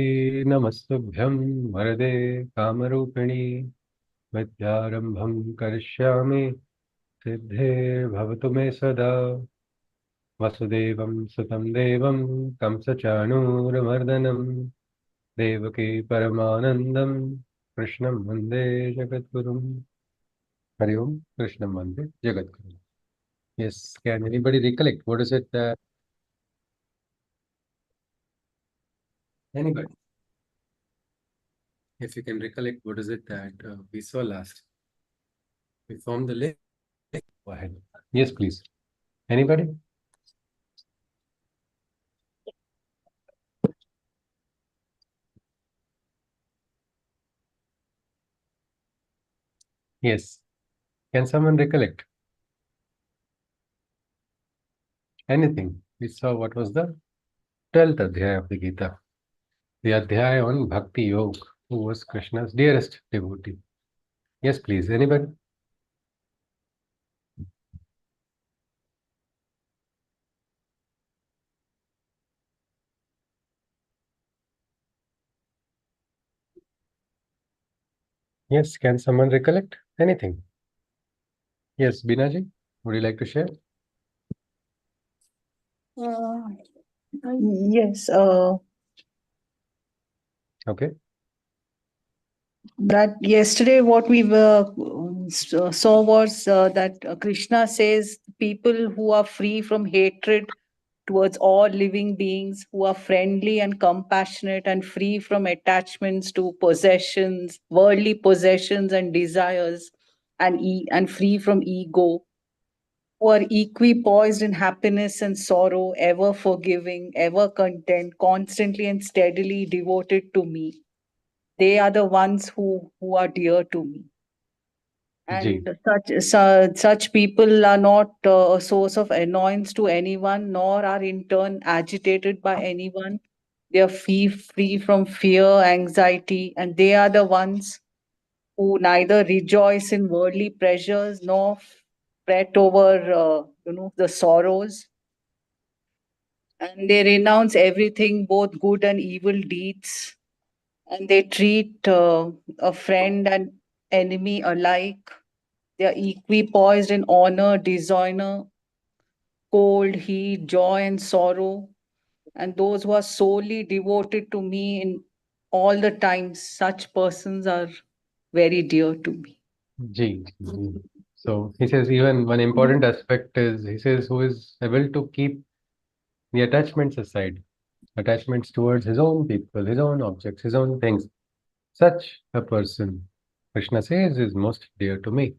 नमस्तुभ्यं वरदे कामरूपिणि विद्यारम्भं करिष्यामि सिद्धे भवतु मे सदा वसुदेवं सुतं देवं कंसचाणूरमर्दनं देवकी परमानन्दं कृष्णं वन्दे जगद्गुरुं हरि ओम कृष्णं वन्दे जगद्गुरुं. Yes, can anybody recollect what is it? Anybody, if you can recollect, what is it that we saw last? We formed the list. Go ahead. Yes, please. Anybody? Yes. Can someone recollect anything? We saw what was the 12th Adhyaya of the Gita, the Adhyaya on Bhakti Yoga, who was Krishna's dearest devotee. Yes, please. Anybody? Yes, can someone recollect anything? Yes, Binaji, would you like to share? Uh, yes, Okay. that yesterday what we were saw was that Krishna says people who are free from hatred towards all living beings, who are friendly and compassionate and free from attachments to possessions, worldly possessions and desires, and free from ego, who are equipoised in happiness and sorrow, ever forgiving, ever content, constantly and steadily devoted to me. They are the ones who are dear to me. Ji. And such people are not a source of annoyance to anyone, nor are in turn agitated by anyone. They are free from fear, anxiety, and they are the ones who neither rejoice in worldly pleasures nor fret over the sorrows, and they renounce everything, both good and evil deeds, and they treat a friend and enemy alike. They are equipoised in honor, dishonor, cold, heat, joy, and sorrow. And those who are solely devoted to me in all the times, such persons are very dear to me. Ji. Ji. So he says even one important aspect is he says who is able to keep the attachments aside, attachments towards his own people, his own objects, his own things. Such a person, Krishna says, is most dear to me.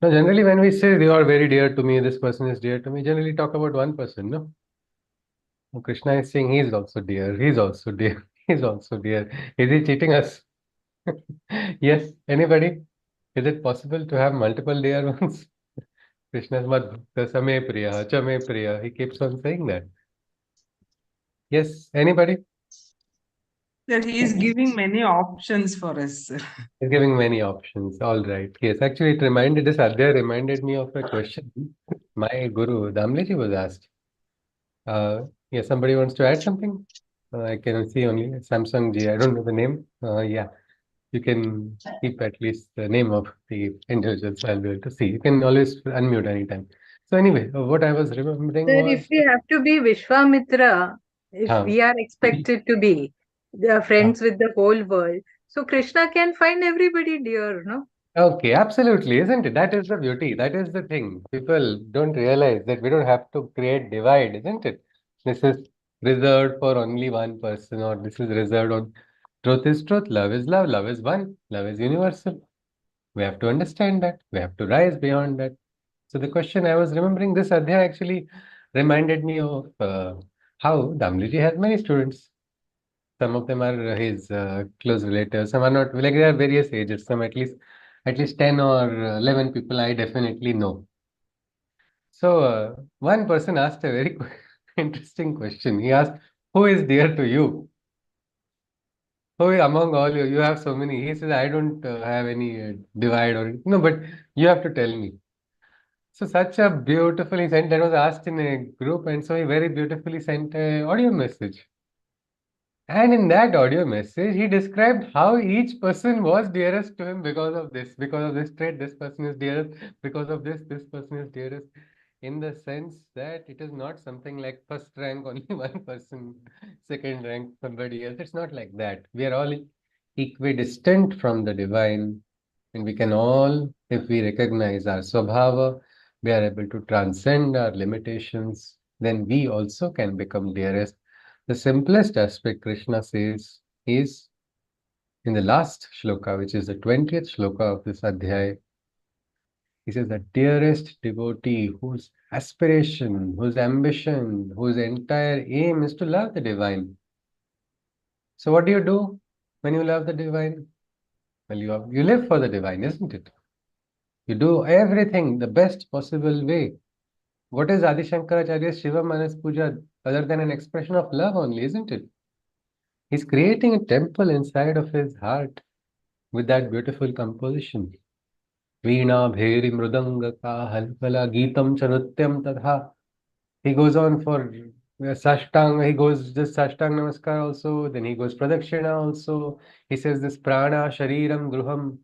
Now, generally, when we say they are very dear to me, this person is dear to me, generally talk about one person, no? Now, Krishna is saying he's also dear, he's also dear, he's also dear. Is he cheating us? Yes, anybody? Is it possible to have multiple dear ones? Krishna's Mad Bhakta Same Priya, Chame Priya. He keeps on saying that. Yes, anybody? Sir, he is giving many options for us, sir. He's giving many options. All right. Yes, actually, this Adhyaya reminded me of a question my guru, Damleji, was asked. Yes, somebody wants to add something? I can see only Samsung G. I don't know the name. Yeah, you can keep at least the name of the individual, so I'll be able to see. You can always unmute anytime. So anyway, what I was remembering Sir, was, if we have to be Vishwamitra, if huh, we are expected to be the huh. friends with the whole world, so Krishna can find everybody dear, no? Okay, absolutely, isn't it? That is the beauty. That is the thing. People don't realize that we don't have to create divide, isn't it? This is reserved for only one person, or this is reserved on truth is truth, love is one, love is universal. We have to understand that. We have to rise beyond that. So the question I was remembering, this Adhyaya actually reminded me of how Damliji has many students. Some of them are his close relatives. Some are not. Like there are various ages. Some at least 10 or 11 people I definitely know. So one person asked a very interesting question. He asked, "Who is dear to you? Who among all you? You have so many." He says, "I don't have any divide or no, but you have to tell me." So such a beautifully sent that was asked in a group, and so he very beautifully sent a audio message. And in that audio message, he described how each person was dearest to him because of this trait, this person is dearest, because of this person is dearest. In the sense that it is not something like first rank only one person, second rank somebody else. It's not like that. We are all equidistant from the divine, and we can all, if we recognize our swabhava, we are able to transcend our limitations, then we also can become dearest. The simplest aspect Krishna says is in the last shloka, which is the 20th shloka of this adhyaya. He says the dearest devotee whose aspiration, whose ambition, whose entire aim is to love the divine. So what do you do when you love the divine? Well, you live for the divine, isn't it? You do everything the best possible way. What is Adi Shankaracharya's Shiva Manas Puja other than an expression of love only, isn't it? He's creating a temple inside of his heart with that beautiful composition. Veena, Bheri, Mrudanga, Halpala, Geetam, Chanutyam, Tadha. He goes on for Sashtang, he goes just Sashtang Namaskar also, then he goes Pradakshina also. He says this Prana, Shariram, Gruham,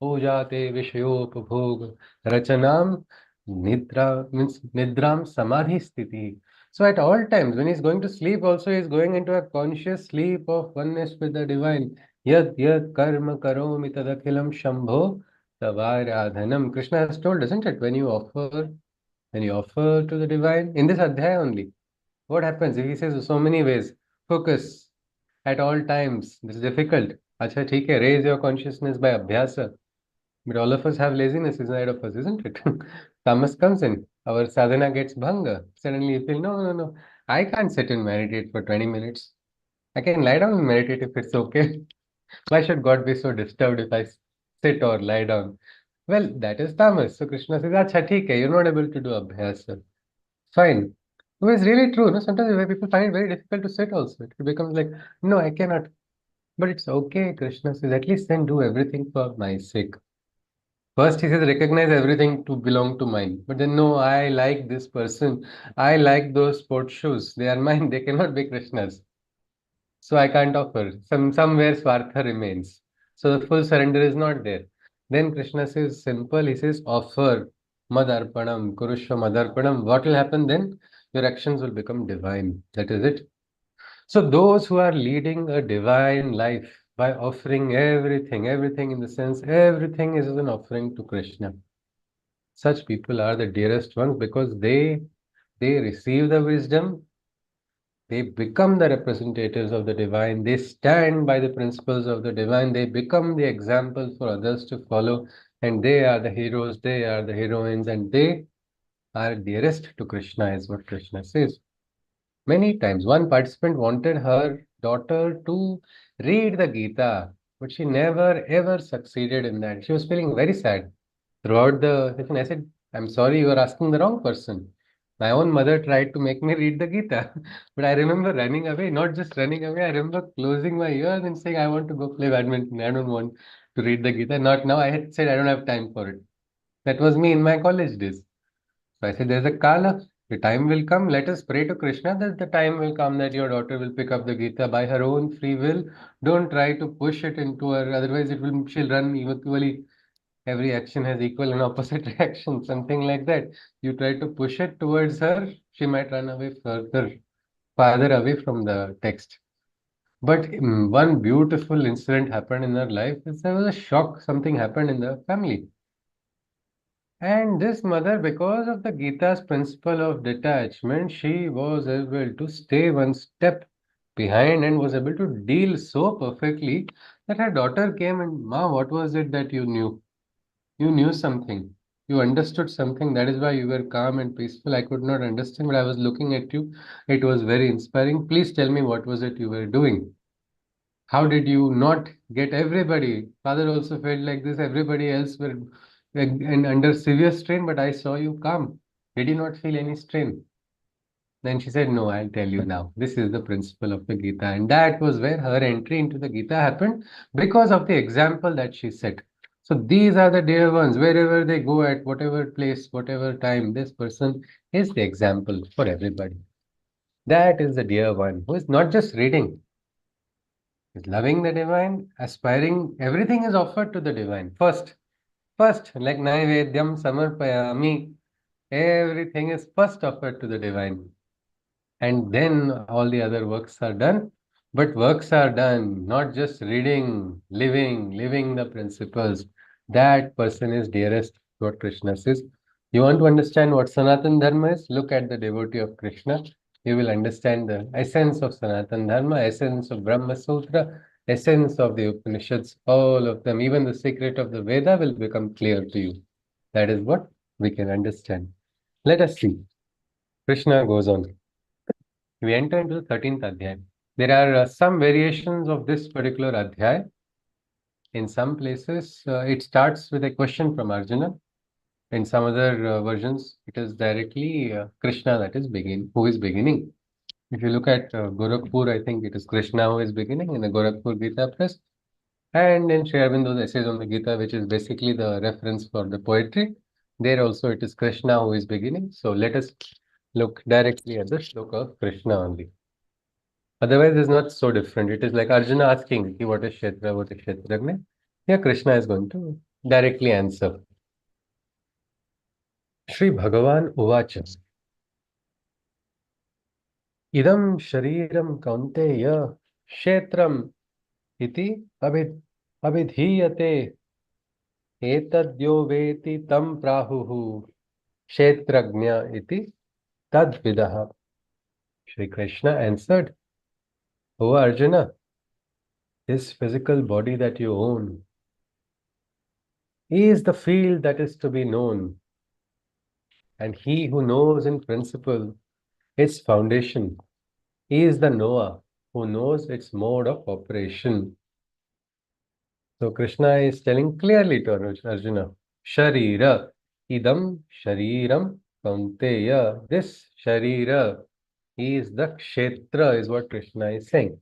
Pujate, Vishayopabhog, Rachanam, Nidra, means Nidram, Samadhi Sthiti. So at all times, when he's going to sleep also, he's going into a conscious sleep of oneness with the divine. Yad yad karma karomi tadakhilam shambho tavaradhanam. Krishna has told, isn't it? When you offer to the divine, in this adhyaya only, what happens? He says so many ways. Focus at all times. This is difficult. Acha, theek hai, raise your consciousness by abhyasa. But all of us have laziness inside of us, isn't it? Tamas comes in, our sadhana gets bhanga. Suddenly you feel, no, no, no, I can't sit and meditate for 20 minutes. I can lie down and meditate if it's okay. Why should God be so disturbed if I sit or lie down? Well, that is tamas. So Krishna says, acha, theek hai, you're not able to do abhyasa. Fine. So it's really true. No? Sometimes people find it very difficult to sit also. It becomes like, no, I cannot. But it's okay, Krishna says, at least then do everything for my sake. First, he says, recognize everything to belong to mine. But then, no, I like this person. I like those sports shoes. They are mine. They cannot be Krishna's. So I can't offer. Somewhere Swartha remains. So the full surrender is not there. Then Krishna says simple. He says offer Madarpanam, Kurushva Madarpanam. What will happen then? Your actions will become divine. That is it. So those who are leading a divine life by offering everything, everything in the sense everything is an offering to Krishna. Such people are the dearest ones because they receive the wisdom, they become the representatives of the divine, they stand by the principles of the divine, they become the example for others to follow, and they are the heroes, they are the heroines, and they are dearest to Krishna, is what Krishna says. Many times, one participant wanted her daughter to read the Gita, but she never ever succeeded in that. She was feeling very sad throughout the session. I said, I'm sorry, you are asking the wrong person. My own mother tried to make me read the Gita, but I remember running away, not just running away, I remember closing my ears and saying, I want to go play badminton. I don't want to read the Gita. Not now. I had said, I don't have time for it. That was me in my college days. So I said, there's a Kala. The time will come. Let us pray to Krishna that the time will come that your daughter will pick up the Gita by her own free will. Don't try to push it into her, otherwise she'll run equally. Every action has equal and opposite reaction, something like that. You try to push it towards her, she might run away farther away from the text. But one beautiful incident happened in her life. There was a shock. Something happened in the family. And this mother, because of the Gita's principle of detachment, she was able to stay one step behind and was able to deal so perfectly that her daughter came and, Ma, what was it that you knew? You knew something. You understood something. That is why you were calm and peaceful. I could not understand, but I was looking at you. It was very inspiring. Please tell me what was it you were doing? How did you not get everybody? Father also felt like this. Everybody else were and under severe strain, but I saw you calm. Did you not feel any strain? Then she said, no, I'll tell you now. This is the principle of the Gita. And that was where her entry into the Gita happened because of the example that she set. So these are the dear ones. Wherever they go at whatever place, whatever time, this person is the example for everybody. That is the dear one who is not just reading. Is loving the divine, aspiring, everything is offered to the divine. First, like Naivedyam Samarpayami, everything is first offered to the divine. And then all the other works are done. But works are done, not just reading, living the principles. That person is dearest, what Krishna says. You want to understand what Sanatan Dharma is? Look at the devotee of Krishna. You will understand the essence of Sanatan Dharma, essence of Brahma Sutra, essence of the Upanishads, all of them, even the secret of the Veda will become clear to you. That is what we can understand. Let us see. Krishna goes on. We enter into the 13th Adhyay. There are some variations of this particular Adhyay. In some places, it starts with a question from Arjuna. In some other versions, it is directly Krishna that is who is beginning. If you look at Gorakhpur, I think it is Krishna who is beginning in the Gorakhpur Gita Press. And in Sri Aurobindo's Essays on the Gita, which is basically the reference for the poetry, there also it is Krishna who is beginning. So let us look directly at the shloka of Krishna only. Otherwise, it's not so different. It is like Arjuna asking, what is Kshetra, what is Kshetragnya? Here, Krishna is going to directly answer. Shri Bhagavan Uvacha. Idam Shariram Kaunteya Kshetram iti abhidhiyate etadyo veti tam prahuhu Kshetragnya iti tadvidaha. Shri Krishna answered, O Arjuna, this physical body that you own is the field that is to be known. And he who knows in principle its foundation is the knower who knows its mode of operation. So Krishna is telling clearly to Arjuna, Sharira, idam shariram kaunteya. This Sharira is the Kshetra, is what Krishna is saying.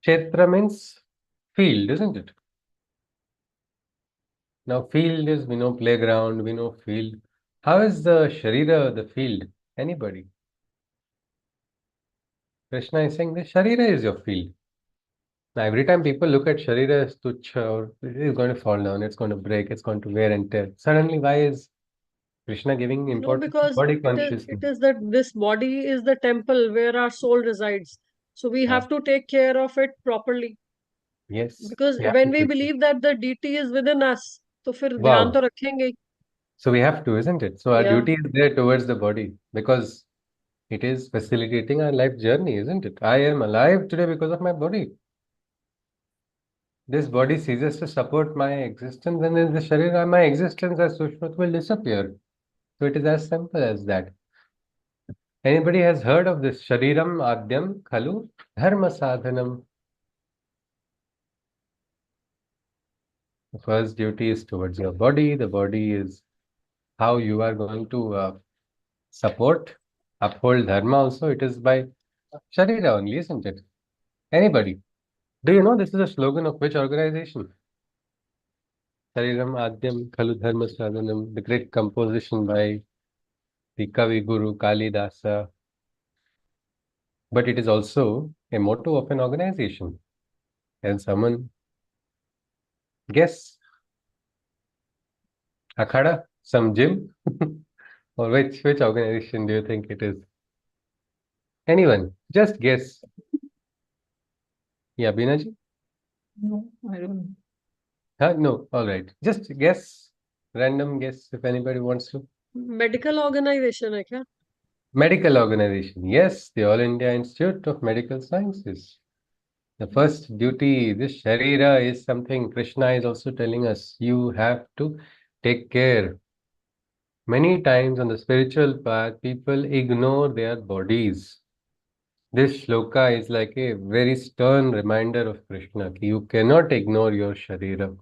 Kshetra means field, isn't it? Now, field is, we know playground, we know field. How is the Sharira the field? Anybody? Krishna is saying the Sharira is your field. Now, every time people look at Sharira as tuchha, or it is going to fall down, it's going to break, it's going to wear and tear. Suddenly, why is Krishna giving No, importance to because body it consciousness? is that this body is the temple where our soul resides. So we Ah, have to take care of it properly. yes. Because We have when to we take care. believe that the deity is within us, तो फिर ध्यान Wow. तो रखेंगे ही. So we have to, isn't it? So our Yeah. duty is there towards the body because it is facilitating our life journey, isn't it? I am alive today because of my body. This body ceases to support my existence, and then the Sharira, my existence as Sushmat will disappear. So it is as simple as that. Anybody has heard of this Shariram Adyam Khalu Dharma Sadhanam? The first duty is towards your body. The body is how you are going to support, uphold Dharma also. It is by Sharira only, isn't it? Anybody? Do you know this is a slogan of which organization? Shariram Adyam Khalu Dharma Sadhanam, the great composition by the Kavi Guru Kalidasa. But it is also a motto of an organization. Can someone guess? Akhada? Some gym? Or which organization do you think it is? Anyone? Just guess. Yeah, Binaji? No, I don't know. Huh? No. All right. Just guess. Random guess if anybody wants to. Medical organization है क्या? Medical organization. Yes, the All India Institute of Medical Sciences. The first duty, this Sharira is something Krishna is also telling us. You have to take care. Many times on the spiritual path, people ignore their bodies. This shloka is like a very stern reminder of Krishna. You cannot ignore your Sharira.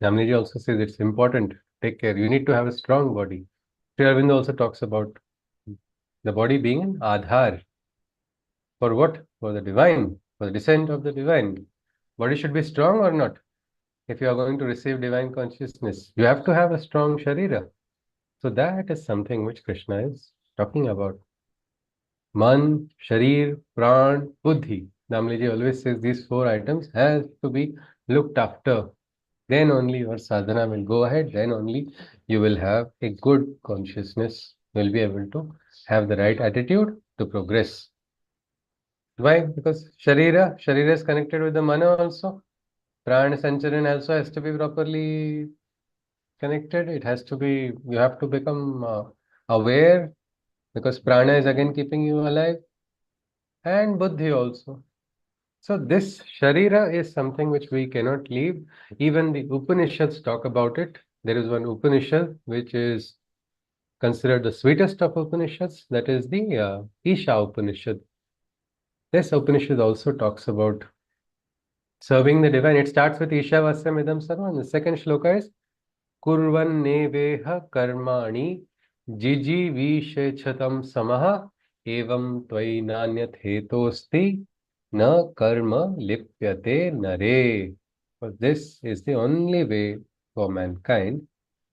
Namniji also says it's important. Take care. You need to have a strong body. Sri Aurobindo also talks about the body being an Adhar. For what? For the divine, for the descent of the divine. Body should be strong or not? If you are going to receive divine consciousness, you have to have a strong Sharira. So that is something which Krishna is talking about. Man, Sharir, Pran, Buddhi. Damliji always says these 4 items have to be looked after. Then only your sadhana will go ahead. Then only you will have a good consciousness. You will be able to have the right attitude to progress. Why? Because Sharira is connected with the Mana also. Prana Sancharan also has to be properly connected. It has to be, you have to become aware, because Prana is again keeping you alive, and Buddhi also. So this Sharira is something which we cannot leave. Even the Upanishads talk about it. There is one Upanishad which is considered the sweetest of Upanishads, that is the Isha Upanishad. This Upanishad also talks about serving the divine. It starts with Isha Vasyam Idam Sarvam. The second shloka is Kurvan Neveha Karmani Jiji Vishechatam Samaha Evam Tvai Nanyat Hetosti Na Karma Lipyate Nare. But this is the only way for mankind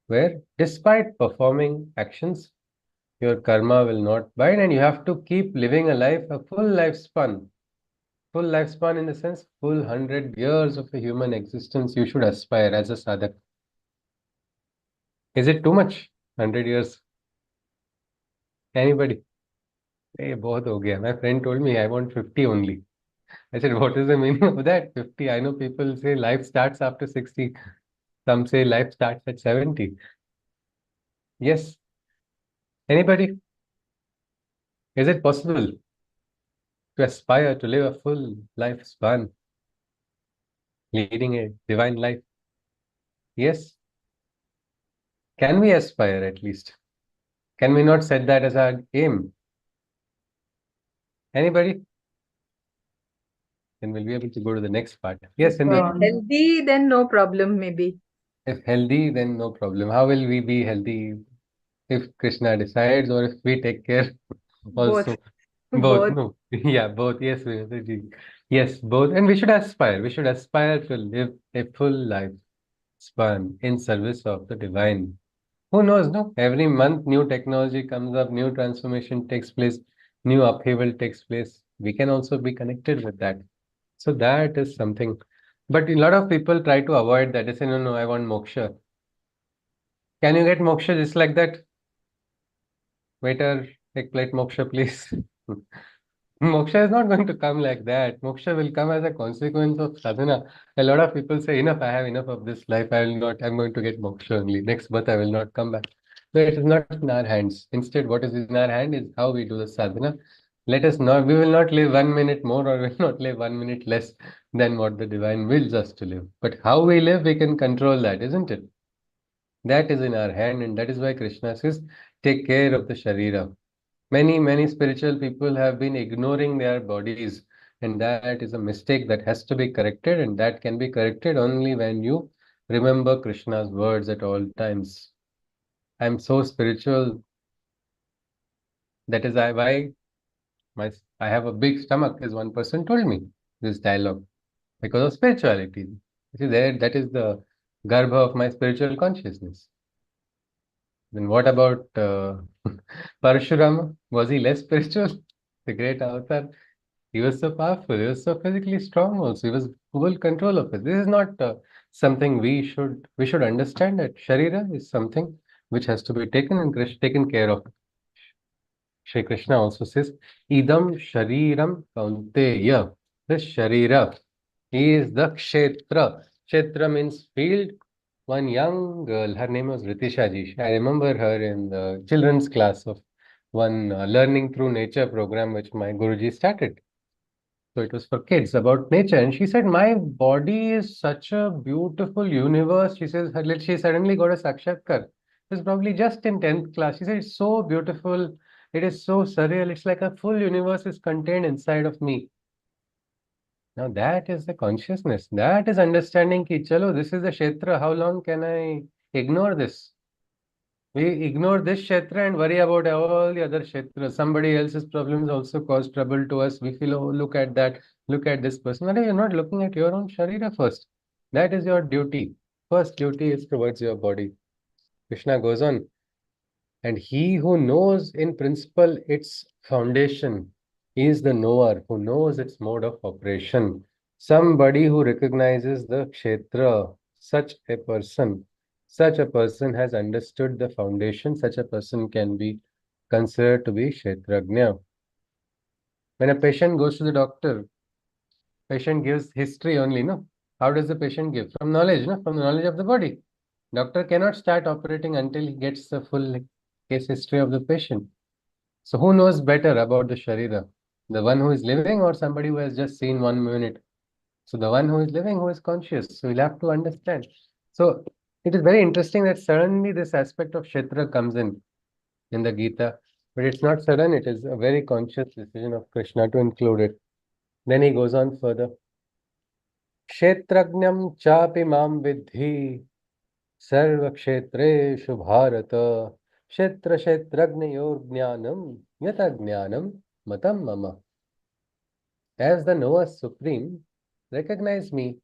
where, despite performing actions, your karma will not bind, and you have to keep living a life, a full lifespan. Full lifespan in the sense, full 100 years of a human existence you should aspire as a sadhak. Is it too much? 100 years? Anybody? Hey, बहुत हो गया. My friend told me I want 50 only. I said, what is the meaning of that? 50. I know people say life starts after 60. Some say life starts at 70. Yes. Anybody? Is it possible to aspire to live a full lifespan, leading a divine life? Yes. Can we aspire at least? Can we not set that as our aim? Anybody? Then we'll be able to go to the next part. Yes, in If the healthy, then no problem, maybe. if healthy, then no problem. How will we be healthy? If Krishna decides, or if we take care Both. also? Both, Both. no. Yeah, both. Yes, Vinodji. Yes, both. And we should aspire. We should aspire to live a full life span in service of the divine. Who knows, no? Every month, new technology comes up, new transformation takes place, new upheaval takes place. We can also be connected with that. So that is something. But a lot of people try to avoid that. They say, no, no, I want moksha. Can you get moksha just like that? Waiter, take plate moksha, please. Moksha is not going to come like that. Moksha will come as a consequence of sadhana. A lot of people say, enough, I have enough of this life. I will not, I'm going to get moksha only. Next birth, I will not come back. No, it is not in our hands. Instead, what is in our hand is how we do the sadhana. Let us not, we will not live 1 minute more, or will not live 1 minute less than what the divine wills us to live. But how we live, we can control that, isn't it? That is in our hand, and that is why Krishna says, take care of the Sharira. Many spiritual people have been ignoring their bodies, and that is a mistake that has to be corrected, and that can be corrected only when you remember Krishna's words at all times. I'm so spiritual. That is why I have a big stomach, as one person told me this dialogue, because of spirituality. You see, that is the garbha of my spiritual consciousness. Then what about Parashurama? Was he less spiritual? The great avatar. He was so powerful. He was so physically strong. Also, he was full control of it. This is not something we should understand that Sharira is something which has to be taken and taken care of. Shri Krishna also says, "Idam Shariram Kaunteya." This Sharira is the Kshetra. Kshetra means field. One young girl, her name was Ritisha ji. I remember her in the children's class of one learning through nature program which my Guruji started. So it was for kids about nature. And she said, my body is such a beautiful universe. She says, she suddenly got a sakshatkar. It was probably just in 10th class. She said, it's so beautiful. It is so surreal. It's like a full universe is contained inside of me. Now that is the consciousness. That is understanding ki, chalo, this is the Kshetra. How long can I ignore this? We ignore this Kshetra and worry about all the other Kshetras. Somebody else's problems also cause trouble to us. We feel, oh, look at that, look at this person. No, you're not looking at your own Sharira first. That is your duty. First duty is towards your body. Krishna goes on, and he who knows in principle its foundation, is the knower who knows its mode of operation. Somebody who recognizes the Kshetra, such a person has understood the foundation, such a person can be considered to be Kshetragnya. When a patient goes to the doctor, patient gives history only, no? How does the patient give? From knowledge, no? From the knowledge of the body. Doctor cannot start operating until he gets the full case history of the patient. So who knows better about the Sharira? The one who is living or somebody who has just seen 1 minute? So the one who is living, who is conscious. So we'll have to understand. So it is very interesting that suddenly this aspect of Kshetra comes in the Gita. But it's not sudden, it is a very conscious decision of Krishna to include it. Then he goes on further. Kshetragnyam chapi mam vidhi सर्वक्षेत्रेषु Bharat क्षेत्र क्षेत्रज्ञयोर ज्ञानम यत ज्ञानम matam mama. As the knower supreme, recognize me.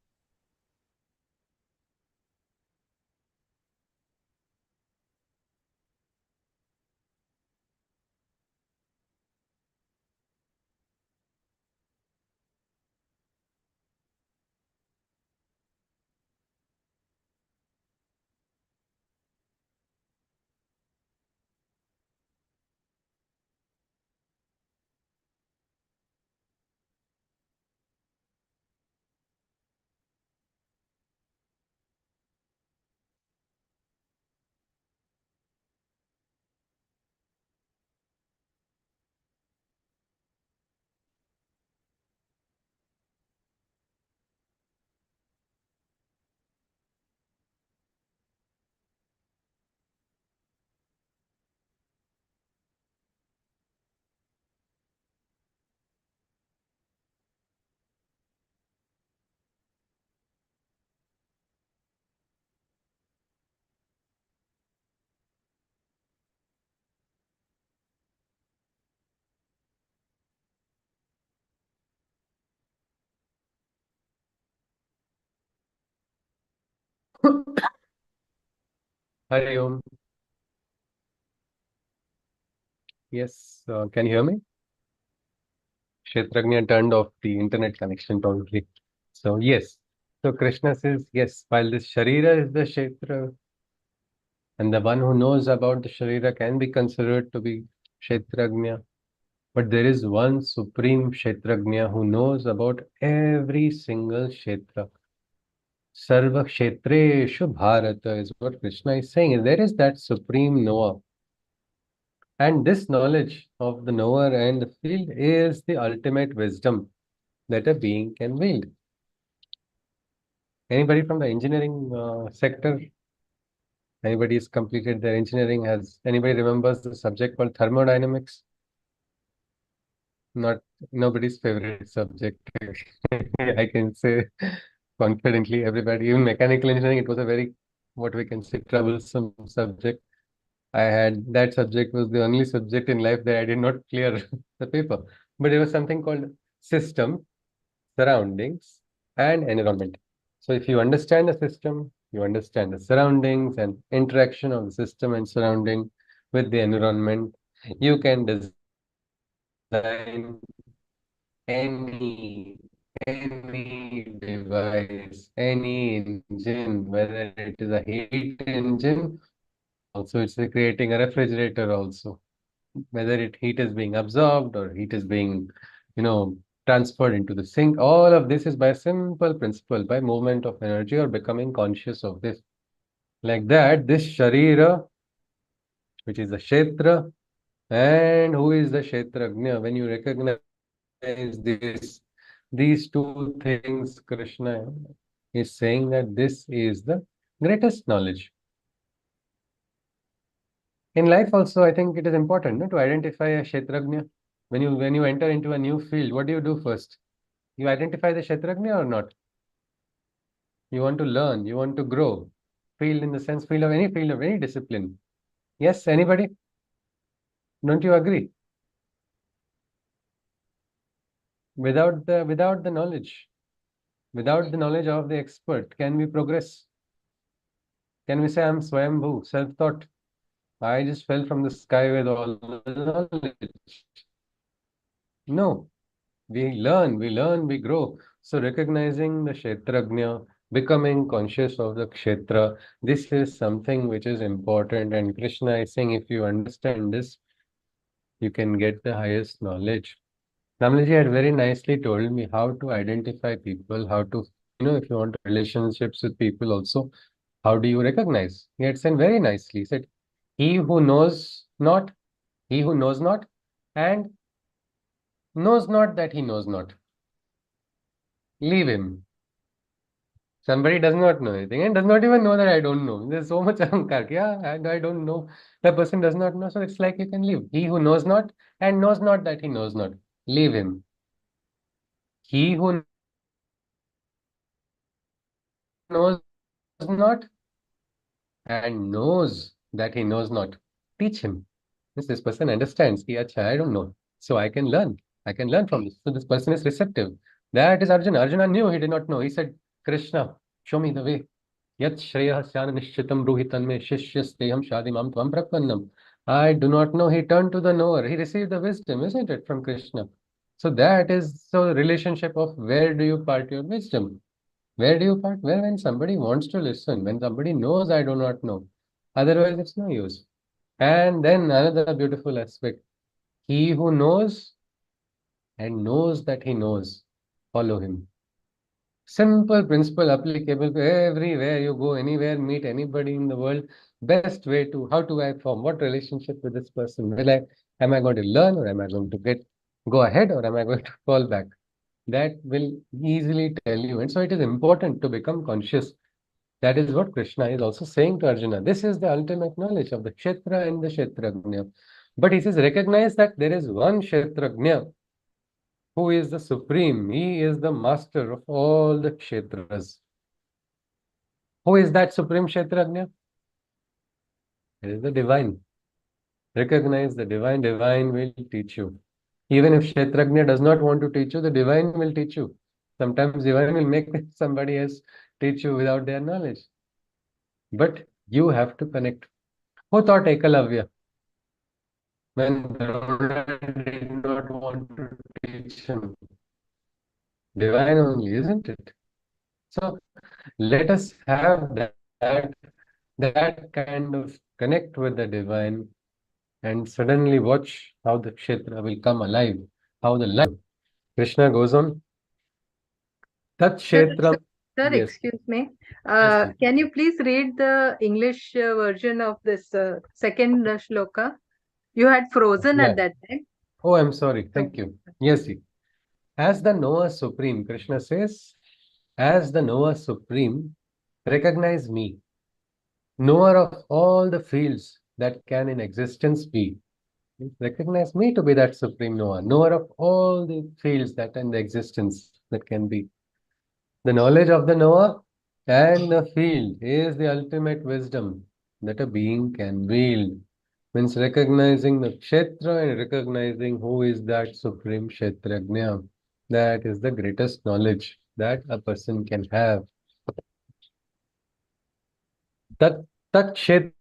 Hari Om. Yes, can you hear me? Kshetragnya turned off the internet connection probably. So yes. So Krishna says, yes, while this Sharira is the Kshetra, and the one who knows about the Sharira can be considered to be Kshetragnya. But there is one supreme Kshetragnya who knows about every single Kshetra. Sarva Kshetreshu Bharata is what Krishna is saying. There is that supreme knower. And this knowledge of the knower and the field is the ultimate wisdom that a being can wield. Anybody from the engineering sector? Anybody has completed their engineering? Has anybody remembers the subject called thermodynamics? Not nobody's favorite subject. I can say confidently, everybody, even mechanical engineering, it was a very, what we can say, troublesome subject. I had that subject was the only subject in life that I did not clear the paper. But there was something called system, surroundings, and environment. So if you understand the system, you understand the surroundings and interaction of the system and surrounding with the environment, you can design any device, any engine, whether it is a heat engine, also it's creating a refrigerator also, whether heat is being absorbed or heat is being, transferred into the sink. All of this is by a simple principle, by movement of energy or becoming conscious of this. Like that, this Sharira, which is the Kshetra, and who is the Kshetragnya, when you recognize this, these two things, Krishna is saying that this is the greatest knowledge. In life also, I think it is important, no, to identify a Kshetragnya. When you enter into a new field, what do you do first? You identify the Kshetragnya or not? You want to learn, you want to grow. Field in the sense, field of any discipline. Yes, anybody? Don't you agree? Without the knowledge, without the knowledge of the expert, can we progress? Can we say I'm Swayambhu, self-taught? I just fell from the sky with all the knowledge. No. We learn, we grow. So recognizing the Kshetragnya, becoming conscious of the Kshetra, this is something which is important. And Krishna is saying, if you understand this, you can get the highest knowledge. Ramlaji had very nicely told me how to identify people, how to, if you want relationships with people also, how do you recognize? He had said very nicely. He said, he who knows not, he who knows not, and knows not that he knows not. Leave him. Somebody does not know anything and does not even know that I don't know. There's so much ahankar. Yeah, I don't know. The person does not know, so it's like you can leave. He who knows not and knows not that he knows not. Leave him. He who knows not and knows that he knows not. Teach him. This person understands. Ki, Acha, I don't know. So I can learn. I can learn from this. So this person is receptive. That is Arjuna. Arjuna knew he did not know. He said, Krishna, show me the way. Yat Shreya Syan Nishchitam Ruhitan Me Shishyasteham Shadimam Tvam Prakpannam. I do not know. He turned to the knower. He received the wisdom, isn't it, from Krishna? So that is the relationship of where do you part your wisdom? Where do you part? Where when somebody wants to listen, when somebody knows I do not know. Otherwise, it's no use. And then another beautiful aspect. He who knows and knows that he knows, follow him. Simple principle applicable to everywhere you go, anywhere, meet anybody in the world. Best way to how do I form what relationship with this person? Am I going to learn or am I going to go ahead or am I going to fall back? That will easily tell you. And so it is important to become conscious. That is what Krishna is also saying to Arjuna. This is the ultimate knowledge of the Kshetra and the Kshetragnya. But he says, recognize that there is one Kshetragnya who is the supreme. He is the master of all the Kshetras. Who is that supreme Kshetragnya? It is the divine. Recognize the divine. Divine will teach you. Even if Kshetragnya does not want to teach you, the divine will teach you. Sometimes divine will make somebody else teach you without their knowledge. But you have to connect. Who taught Ekalavya? When Drona did not want to teach him. Divine only, isn't it? So let us have that kind of connect with the divine and suddenly watch how the Kshetra will come alive, how the life. Krishna goes on. Tat Sir, Kshetram. sir, Yes. excuse me. Yes, please. Can you please read the English version of this second shloka? You had frozen Yeah. at that time. Oh, I'm sorry. Thank you. Yes, see. As the knower supreme, Krishna says, as the knower supreme, recognize me, knower of all the fields that can in existence be. Recognize me to be that supreme knower, knower of all the fields that in the existence that can be. The knowledge of the knower and the field is the ultimate wisdom that a being can wield. Means recognizing the Kshetra and recognizing who is that supreme Kshetragnya. That is the greatest knowledge that a person can have. That Kshetra.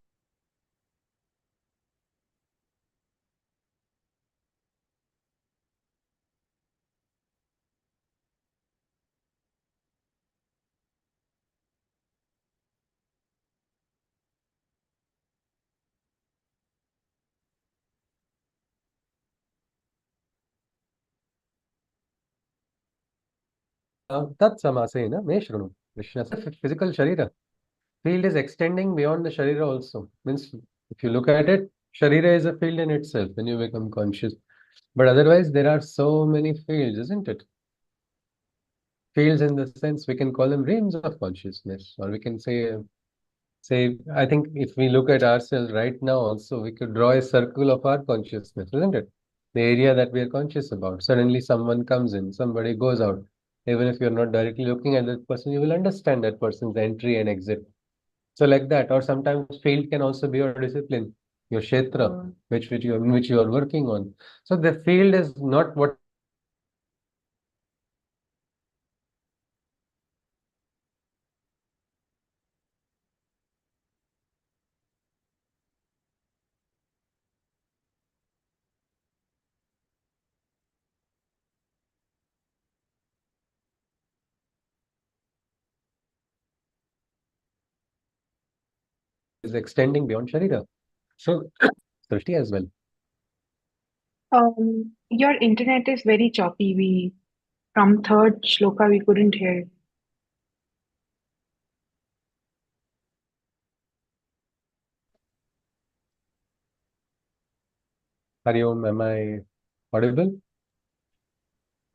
Tat samasena me shrunu. Krishna says physical sharira. Field is extending beyond the sharira also. Means if you look at it, sharira is a field in itself when you become conscious. But otherwise, there are so many fields, isn't it? Fields in the sense we can call them realms of consciousness, or we can say, I think if we look at ourselves right now also, we could draw a circle of our consciousness, isn't it? The area that we are conscious about. Suddenly someone comes in, somebody goes out. Even if you're not directly looking at that person, you will understand that person's entry and exit. So like that, or sometimes field can also be your discipline, your kshetra, which you are working on. So the field is not what is extending beyond Sharira. So, Srishti as well. Your internet is very choppy. From third shloka, we couldn't hear it. Hari Om, am I audible?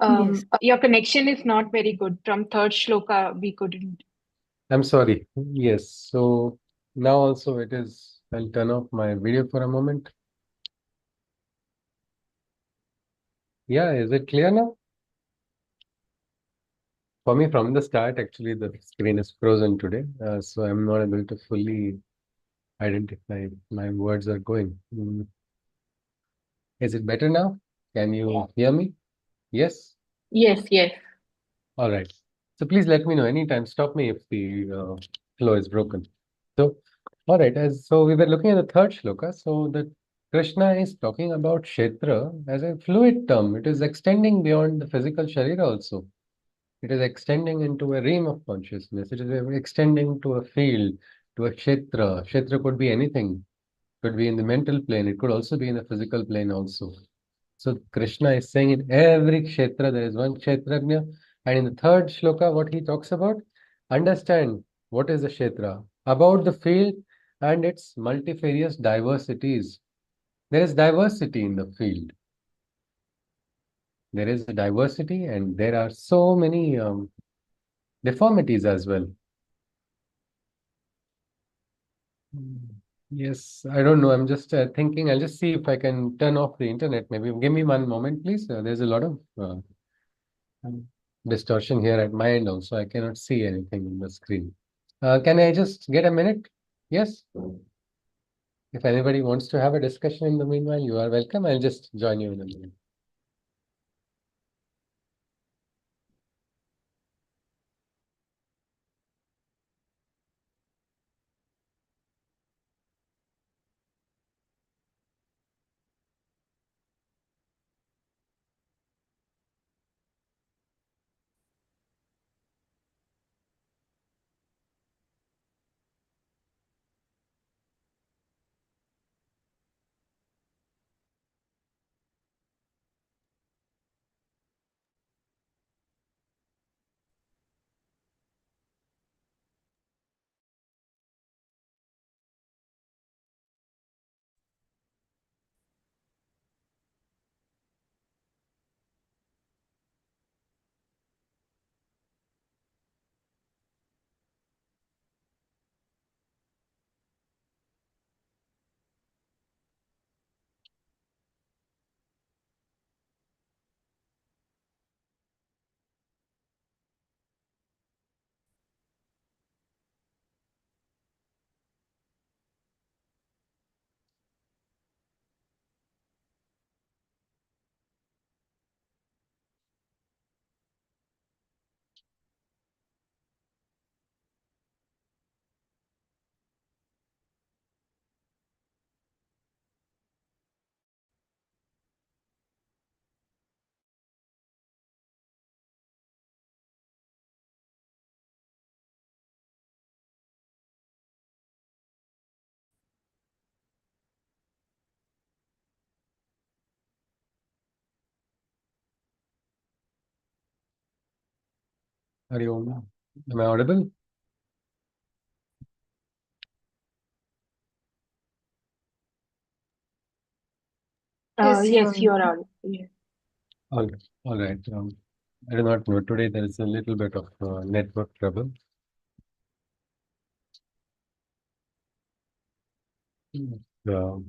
Yes. Your connection is not very good. From third shloka, we couldn't. I'm sorry. Yes. So now also it is. I'll turn off my video for a moment. Yeah, is it clear now? For me, from the start, actually, the screen is frozen today, so I'm not able to fully identify my words are going. Is it better now? Can you hear me? Yes? Yes, yes. All right. So please let me know anytime. Stop me if the flow is broken. So, all right. So we were looking at the third shloka. So the Krishna is talking about Kshetra as a fluid term. It is extending beyond the physical sharira also. It is extending into a realm of consciousness. It is extending to a field, to a Kshetra. Kshetra could be anything. Could be in the mental plane. It could also be in the physical plane also. So Krishna is saying in every Kshetra there is one Kshetragnya. And in the third shloka, what he talks about, understand what is the Kshetra, about the field and its multifarious diversities. There is diversity in the field. There is a diversity and there are so many deformities as well. Yes, I don't know. I'm just thinking. I'll just see if I can turn off the internet. Maybe give me one moment, please. There's a lot of distortion here at my end also. I cannot see anything on the screen. Can I just get a minute? Yes? If anybody wants to have a discussion in the meanwhile, you are welcome. I'll just join you in a minute. Hari Om. Am I audible? Yes, you Yes, are. you are audible. Yes. All right. I do not know. Today there is a little bit of network trouble. Um,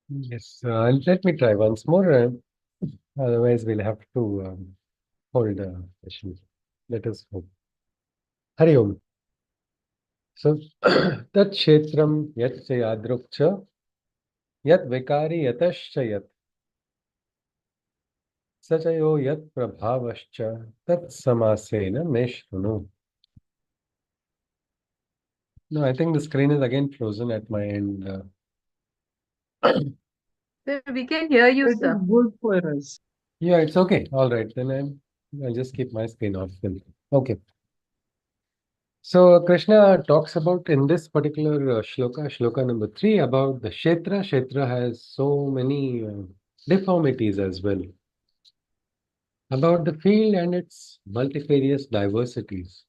yes. Let me try once more. Otherwise, we'll have to hold the session. Let us hope. Hari Om. So, tat kshetram yat yadrukcha yat vikari yatascha yat sachayo yat prabhavascha tat samasena me shrunu. No, I think the screen is again frozen at my end. Sir, we can hear you, It is sir. good for us. Yeah, it's okay. All right, then I'll just keep my screen off then. Okay. So Krishna talks about in this particular shloka number 3, about the Kshetra. Kshetra has so many deformities as well. About the field and its multifarious diversities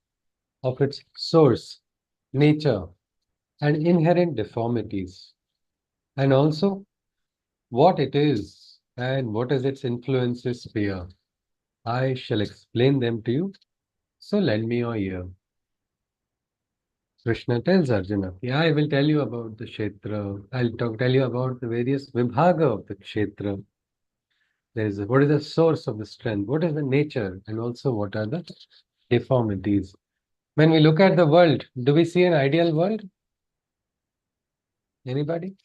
of its source, nature, and inherent deformities, and also what it is and what is its influences sphere. I shall explain them to you, so lend me your ear. Krishna tells Arjuna, yeah, I will tell you about the Kshetra. Tell you about the various Vibhaga of the Kshetra. What is the source of the strength? What is the nature? And also what are the deformities? When we look at the world, do we see an ideal world? Anybody?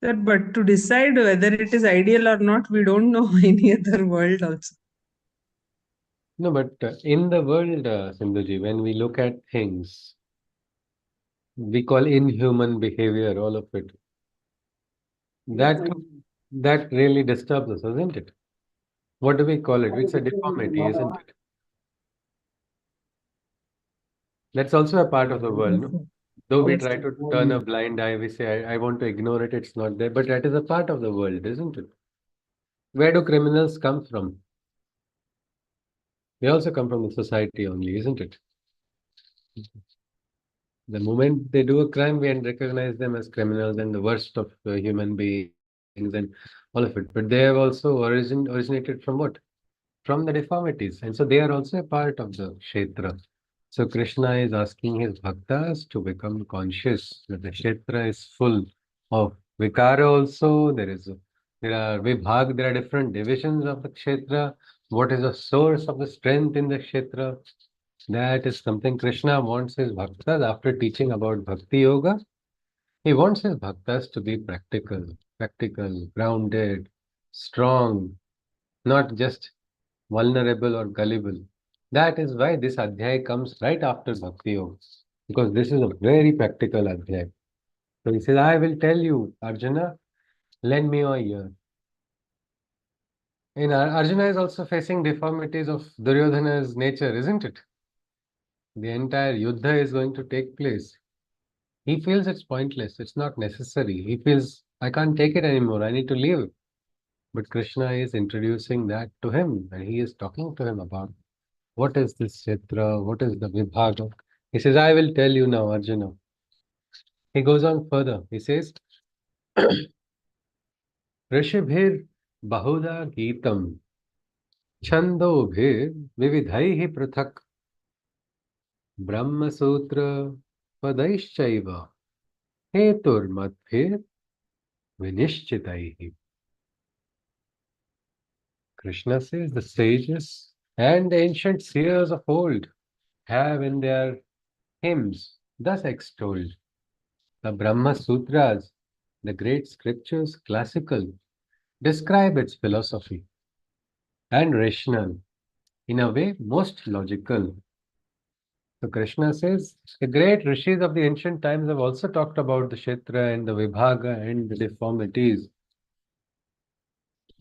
Sir, but to decide whether it is ideal or not, we don't know any other world also. No, but in the world, Sindhuji, when we look at things, we call inhuman behavior, all of it. That really disturbs us, isn't it? What do we call it? It's a deformity, isn't it? That's also a part of the world, no? Though we try to turn a blind eye, we say, I want to ignore it, it's not there. But that is a part of the world, isn't it? Where do criminals come from? They also come from the society only, isn't it? The moment they do a crime, we recognize them as criminals and the worst of human beings and all of it. But they have also originated from what? From the deformities. And so they are also a part of the Kshetra. So Krishna is asking his bhaktas to become conscious that the Kshetra is full of Vikara also. There are Vibhag, there are different divisions of the Kshetra. What is the source of the strength in the Kshetra? That is something Krishna wants his bhaktas after teaching about Bhakti Yoga. He wants his bhaktas to be practical, grounded, strong, not just vulnerable or gullible. That is why this adhyay comes right after Bhakti Yoga, because this is a very practical adhyay. So he says, I will tell you, Arjuna, lend me your ear. Arjuna is also facing deformities of Duryodhana's nature, isn't it? The entire Yuddha is going to take place. He feels it's pointless, it's not necessary. He feels, I can't take it anymore, I need to leave. But Krishna is introducing that to him, and he is talking to him about what is this Kshetra, what is the Vibhaga. He says, I will tell you now, Arjuna. He goes on further. He says, Rishibhir Bahuda Geetam Chandobhir Vividhaihi Prathak Brahma Sutra Padaishchaiva Hetur Madbhir Vinishchitaihi. Krishna says the sages and the ancient seers of old have in their hymns thus extolled the Brahma Sutras, the great scriptures, classical, describe its philosophy and rational, in a way most logical. So Krishna says the great rishis of the ancient times have also talked about the Kshetra and the Vibhaga and the deformities.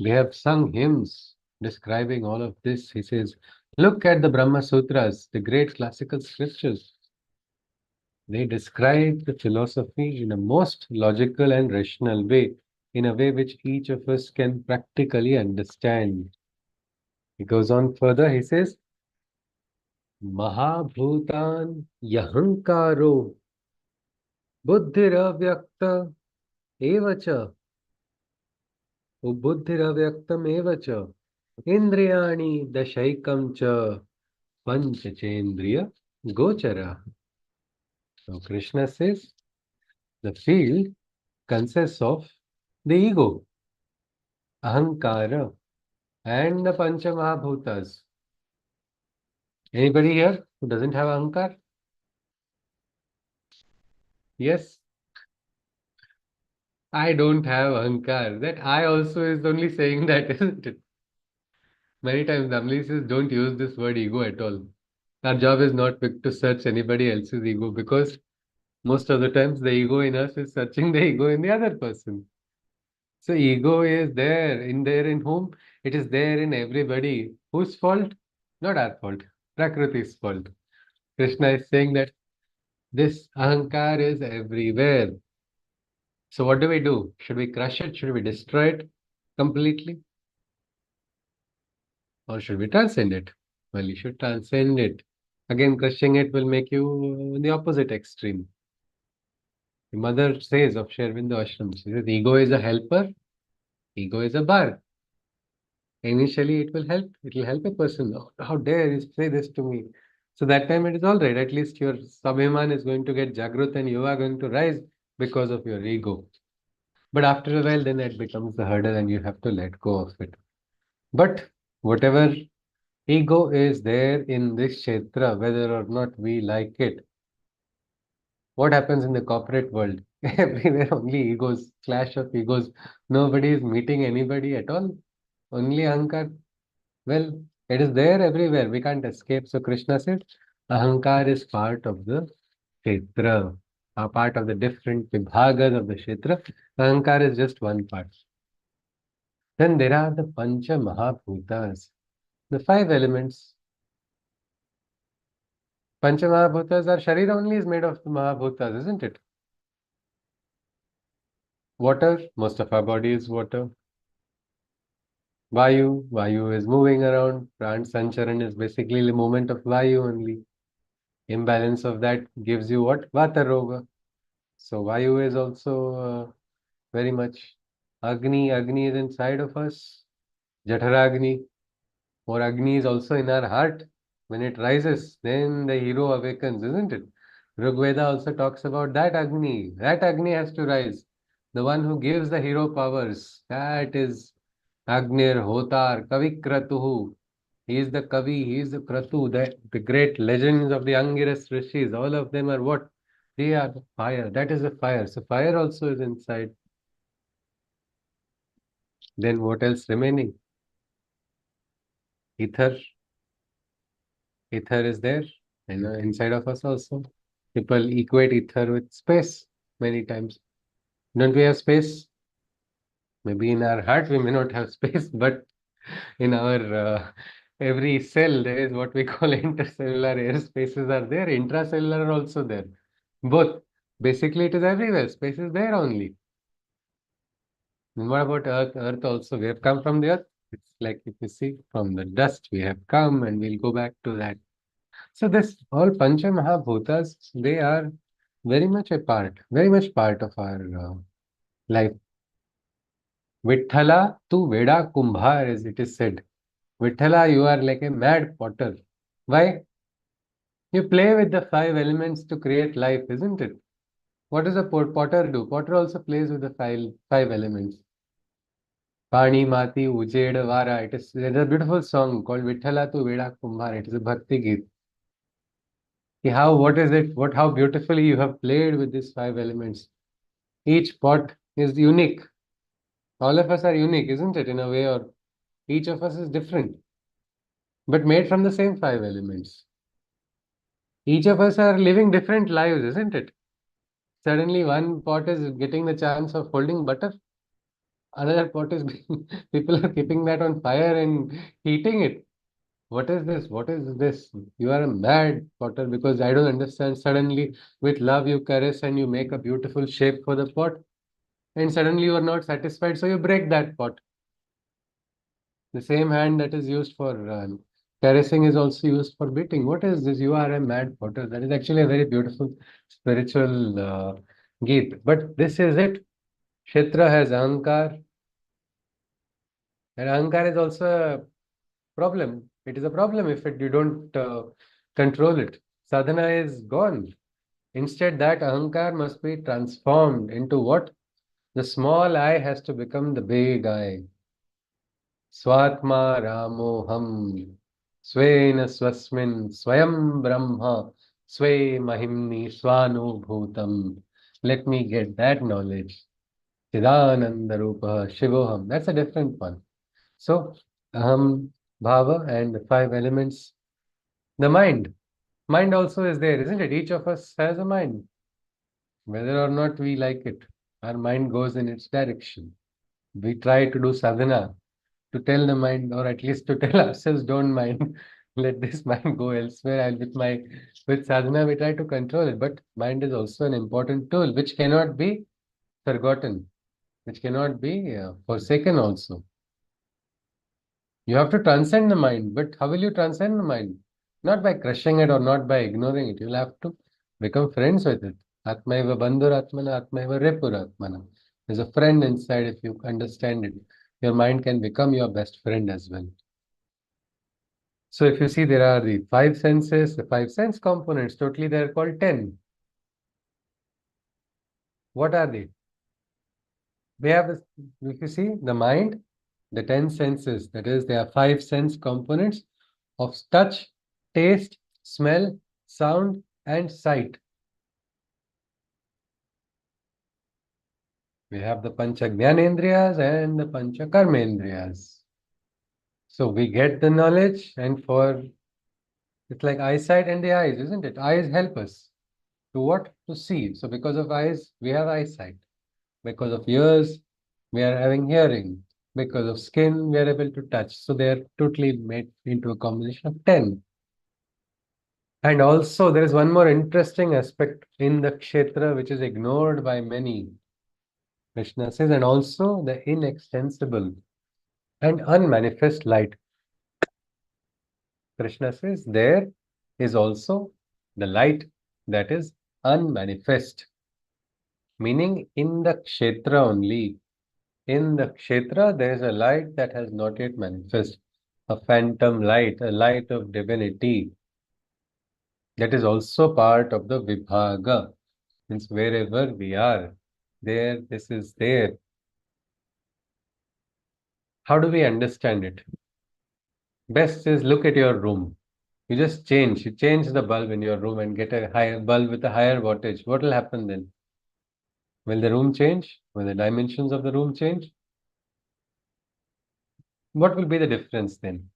They have sung hymns describing all of this. He says, look at the Brahma Sutras, the great classical scriptures. They describe the philosophy in a most logical and rational way, in a way which each of us can practically understand. He goes on further, he says, Mahabhutan Yahankaro Buddhiravyakta Evacha Buddhiravyaktam Evacha Indriyani Dashaikam Cha Panchachendriya Gochara. So Krishna says the field consists of the ego, ahankara, and the pancha mahabhutas. Anybody here who doesn't have ahankar? Yes? I don't have ahankar. That I also is only saying that, isn't it? Many times Damli says, don't use this word ego at all. Our job is not to search anybody else's ego, because most of the times the ego in us is searching the ego in the other person. So ego is there in whom? It is there in everybody. Whose fault? Not our fault. Prakriti's fault. Krishna is saying that this ahankar is everywhere. So what do we do? Should we crush it? Should we destroy it completely? Or should we transcend it? Well, you should transcend it. Again, crushing it will make you the opposite extreme. The mother says of Sri Aurobindo Ashram, she says, ego is a helper, ego is a bar. Initially, it will help a person. "Oh, how dare you say this to me?" So that time it is all right. At least your Swabhiman is going to get Jagrut and you are going to rise because of your ego. But after a while, then it becomes the hurdle and you have to let go of it. But whatever ego is there in this Kshetra, whether or not we like it, what happens in the corporate world? Everywhere only egos, clash of egos. Nobody is meeting anybody at all. Only Ahankar. Well, it is there everywhere. We can't escape. So Krishna said, Ahankar is part of the Kshetra, a part of the different Vibhagas of the Kshetra. Ahankar is just one part. Then there are the Pancha Mahabhutas, the five elements. Pancha Mahabhutas are Sharira only is made of the Mahabhutas, isn't it? Water, most of our body is water. Vayu is moving around. Pran Sancharan is basically the movement of Vayu only. Imbalance of that gives you what? Vata Roga. So Vayu is also very much Agni. Agni is inside of us. Jatharagni. Or Agni is also in our heart. When it rises, then the hero awakens, isn't it? Rigveda also talks about that Agni. That Agni has to rise. The one who gives the hero powers. That is Agnir Hotar Kavikratuhu. He is the Kavi, he is the Kratu, the great legends of the Angiras Rishis. All of them are what? They are the fire. That is the fire. So fire also is inside. Then what else remaining? Ether. Ether is there and inside of us also. People equate ether with space many times. Don't we have space? Maybe in our heart we may not have space, but in our every cell there is what we call intercellular air spaces are there, intracellular are also there. Both. Basically it is everywhere. Space is there only. And what about Earth? Earth also. We have come from the Earth. It's like if you see from the dust we have come and we'll go back to that. So this all Pancha Mahabhutas, they are very much part of our life. Vithala tu Veda Kumbhar, as it is said. Vithala, you are like a mad potter. Why? You play with the five elements to create life, isn't it? What does a potter do? Potter also plays with the five elements. Pani, Mati, Ujed, Vara. There's a beautiful song called Vithala tu Veda Kumbhar. It is a Bhakti Geet. What is it? How beautifully you have played with these five elements. Each pot is unique. All of us are unique, isn't it? In a way, or each of us is different, but made from the same five elements. Each of us are living different lives, isn't it? Suddenly, one pot is getting the chance of holding butter. Another pot is people are keeping that on fire and heating it. What is this? What is this? You are a mad potter because I don't understand. Suddenly, with love, you caress and you make a beautiful shape for the pot, and suddenly you are not satisfied, so you break that pot. The same hand that is used for caressing is also used for beating. What is this? You are a mad potter. That is actually a very beautiful spiritual geet. But this is it. Kshetra has Ahankar, and Ahankar is also a problem. It is a problem if you don't control it. Sadhana is gone. Instead, that Ahankar must be transformed into what? The small I has to become the big I. Swatma Ramoham Swena Swasmin Swayam Brahma Sway Mahimni Swanubhutam. Let me get that knowledge. Chidananda Rupa Shivoham. That's a different one. So, Aham, Bhava, and the five elements. The mind. Mind also is there, isn't it? Each of us has a mind. Whether or not we like it, our mind goes in its direction. We try to do sadhana to tell the mind, or at least to tell ourselves, don't mind, let this mind go elsewhere. And with sadhana, we try to control it. But mind is also an important tool which cannot be forgotten, which cannot be forsaken also. You have to transcend the mind, but how will you transcend the mind? Not by crushing it or not by ignoring it. You'll have to become friends with it. Atmaiva bandhur atmana, atmaiva repur atmana. There's a friend inside if you understand it. Your mind can become your best friend as well. So if you see, there are the five senses, the five sense components. Totally, they are called 10. What are they? We have, if you see, the mind, the 10 senses. That is, there are five sense components of touch, taste, smell, sound, and sight. We have the Pancha Jnanendriyas and the Pancha Karmendriyas. So we get the knowledge, and it's like eyesight and the eyes, isn't it? Eyes help us to what? To see. So because of eyes, we have eyesight. Because of ears, we are having hearing. Because of skin, we are able to touch. So they are totally made into a combination of 10. And also, there is one more interesting aspect in the Kshetra which is ignored by many. Krishna says, and also the inextensible and unmanifest light. Krishna says, there is also the light that is unmanifest. Meaning, in the Kshetra only. In the Kshetra, there is a light that has not yet manifest. A phantom light, a light of divinity. That is also part of the Vibhaga. Means wherever we are, there, this is there. How do we understand it? Best is look at your room. You just change. You change the bulb in your room and get a higher bulb with a higher wattage. What will happen then? Will the room change? Will the dimensions of the room change? What will be the difference then?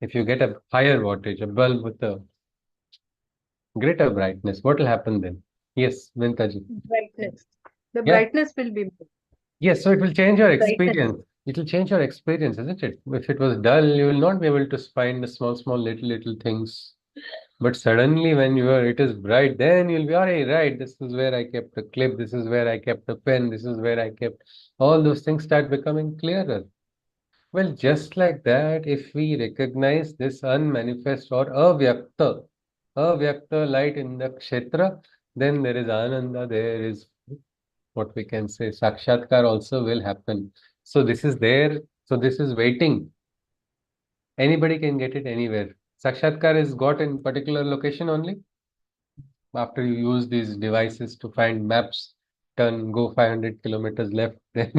If you get a higher wattage, a bulb with a greater brightness, what will happen then? Yes, Vintaji. Brightness. The Yeah. brightness will be more. Yes, so it will change your Brightness. experience. It will change your experience, isn't it? If it was dull, you will not be able to find the small, little things. But suddenly, when it is bright, then you'll be, all right, this is where I kept the clip, this is where I kept the pen, this is where I kept, all those things start becoming clearer. Well, just like that, if we recognize this unmanifest or avyakta light in the kshetra, then there is ananda, there is what we can say, sakshatkar also will happen. So this is there, so this is waiting. Anybody can get it anywhere. Sakshatkar is got in particular location only. After you use these devices to find maps, go 500 kilometers left, then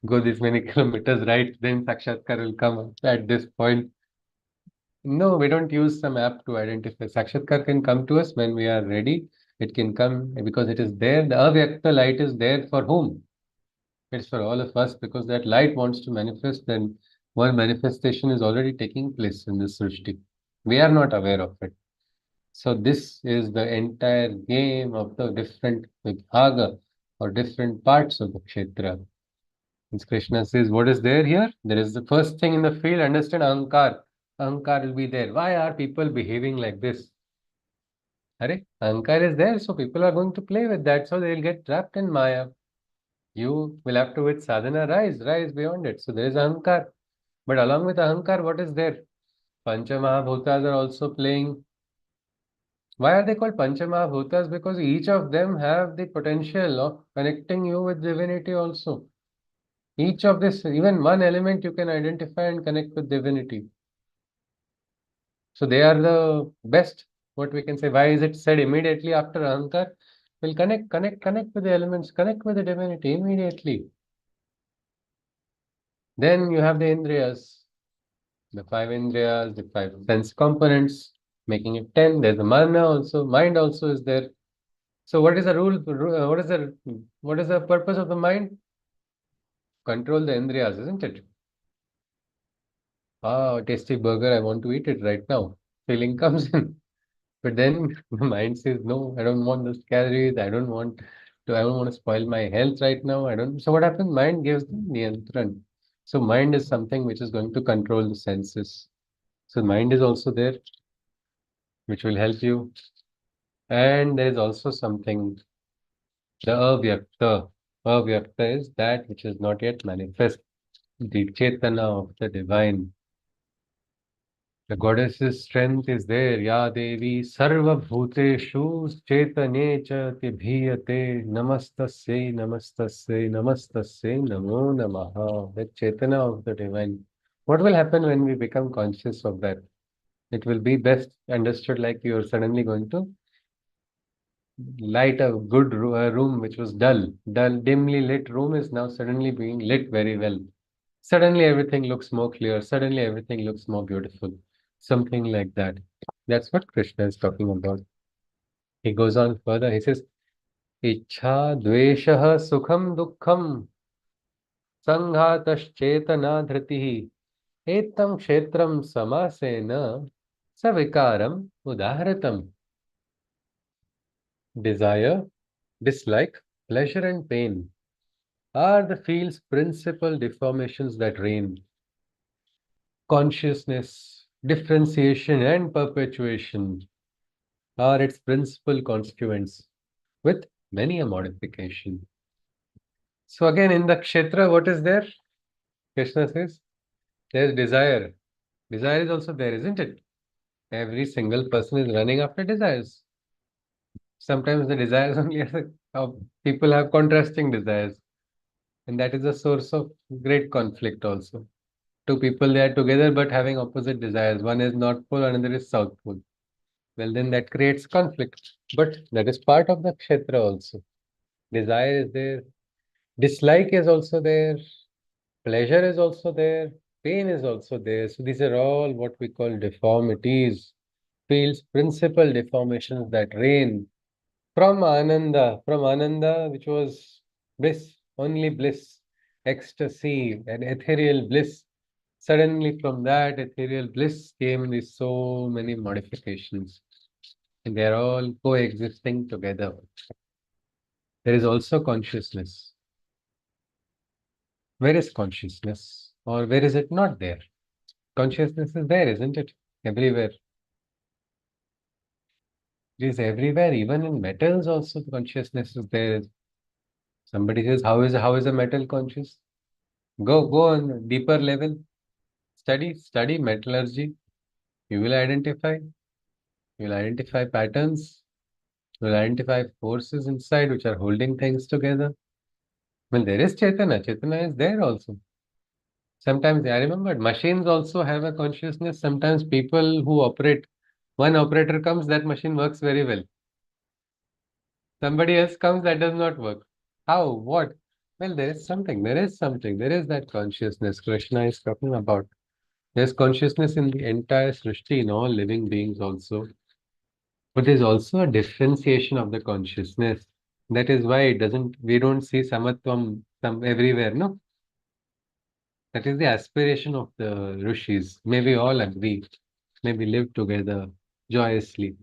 go this many kilometers right, then Sakshatkar will come at this point. No, we don't use some app to identify. Sakshatkar can come to us when we are ready. It can come because it is there. The avyakta light is there for whom? It's for all of us because that light wants to manifest, then one manifestation is already taking place in this Srishti. We are not aware of it. So this is the entire game of the different Vibhaga or different parts of the Kshetra. As Krishna says, what is there here? There is the first thing in the field, understand Ahankar. Ahankar will be there. Why are people behaving like this? Ahankar is there, so people are going to play with that, so they'll get trapped in Maya. You will have to, with sadhana, rise beyond it. So there is Ahankar. But along with Ahankar, what is there? Pancha Mahabhutas are also playing. Why are they called Pancha Mahabhutas? Because each of them have the potential of connecting you with divinity also. Each of this, even one element you can identify and connect with divinity. So they are the best, what we can say. Why is it said immediately after Ahankar? Will connect with the elements, connect with the divinity immediately. Then you have the Indriyas, the five Indriyas, the five sense components, making it 10. There's the mana also, mind also is there. So what is the rule? What is the purpose of the mind? Control the Indriyas, isn't it? Tasty burger, I want to eat it right now. Feeling comes in. But then the mind says, no, I don't want those calories. I don't want I don't want to spoil my health right now. I don't. So what happens? Mind gives the niyantran. So mind is something which is going to control the senses. So mind is also there, which will help you. And there is also something, the avyakta. Avyakta is that which is not yet manifest, the chetana of the divine. The goddess's strength is there. Ya Devi Sarva Bhuteshu Chetane Cha Tibhiyate Namastasye Namastasye Namastasye Namo Namaha. The Chetana of the divine. What will happen when we become conscious of that? It will be best understood like you are suddenly going to light a good room which was dull, dimly lit room is now suddenly being lit very well. Suddenly everything looks more clear. Suddenly everything looks more beautiful. Something like that. That's what Krishna is talking about. He goes on further. He says, Ichha dveshaha sukham dukkham sanghataschetana dhritihi etam kshetram samasena savikaram udaharatam. Desire, dislike, pleasure and pain are the field's principal deformations that reign. Consciousness, differentiation, and perpetuation are its principal constituents, with many a modification. So, again, in the Kshetra, what is there? Krishna says, there's desire. Desire is also there, isn't it? Every single person is running after desires. Sometimes the desires only people have contrasting desires, and that is a source of great conflict also. Two people, they are together but having opposite desires. One is North Pole, another is South Pole. Well, then that creates conflict. But that is part of the Kshetra also. Desire is there, dislike is also there, pleasure is also there, pain is also there. So these are all what we call deformities, fields, principal deformations that reign from Ananda, which was bliss, only bliss, ecstasy, and ethereal bliss. Suddenly, from that ethereal bliss came these so many modifications, and they're all coexisting together. There is also consciousness. Where is consciousness? Or where is it not there? Consciousness is there, isn't it? Everywhere. It is everywhere, even in metals also the consciousness is there. Somebody says, how is a metal conscious? Go on a deeper level. Study metallurgy. You will identify. You will identify patterns. You will identify forces inside which are holding things together. Well, there is Chaitanya. Chaitanya is there also. Sometimes I remember machines also have a consciousness. Sometimes people who operate, one operator comes, that machine works very well. Somebody else comes, that does not work. How? What? Well, there is something. There is something. There is that consciousness Krishna is talking about. There's consciousness in the entire Srishti, in all living beings also. But there's also a differentiation of the consciousness. That is why we don't see samatvam everywhere, no? That is the aspiration of the rishis. May we all agree. May we live together joyously.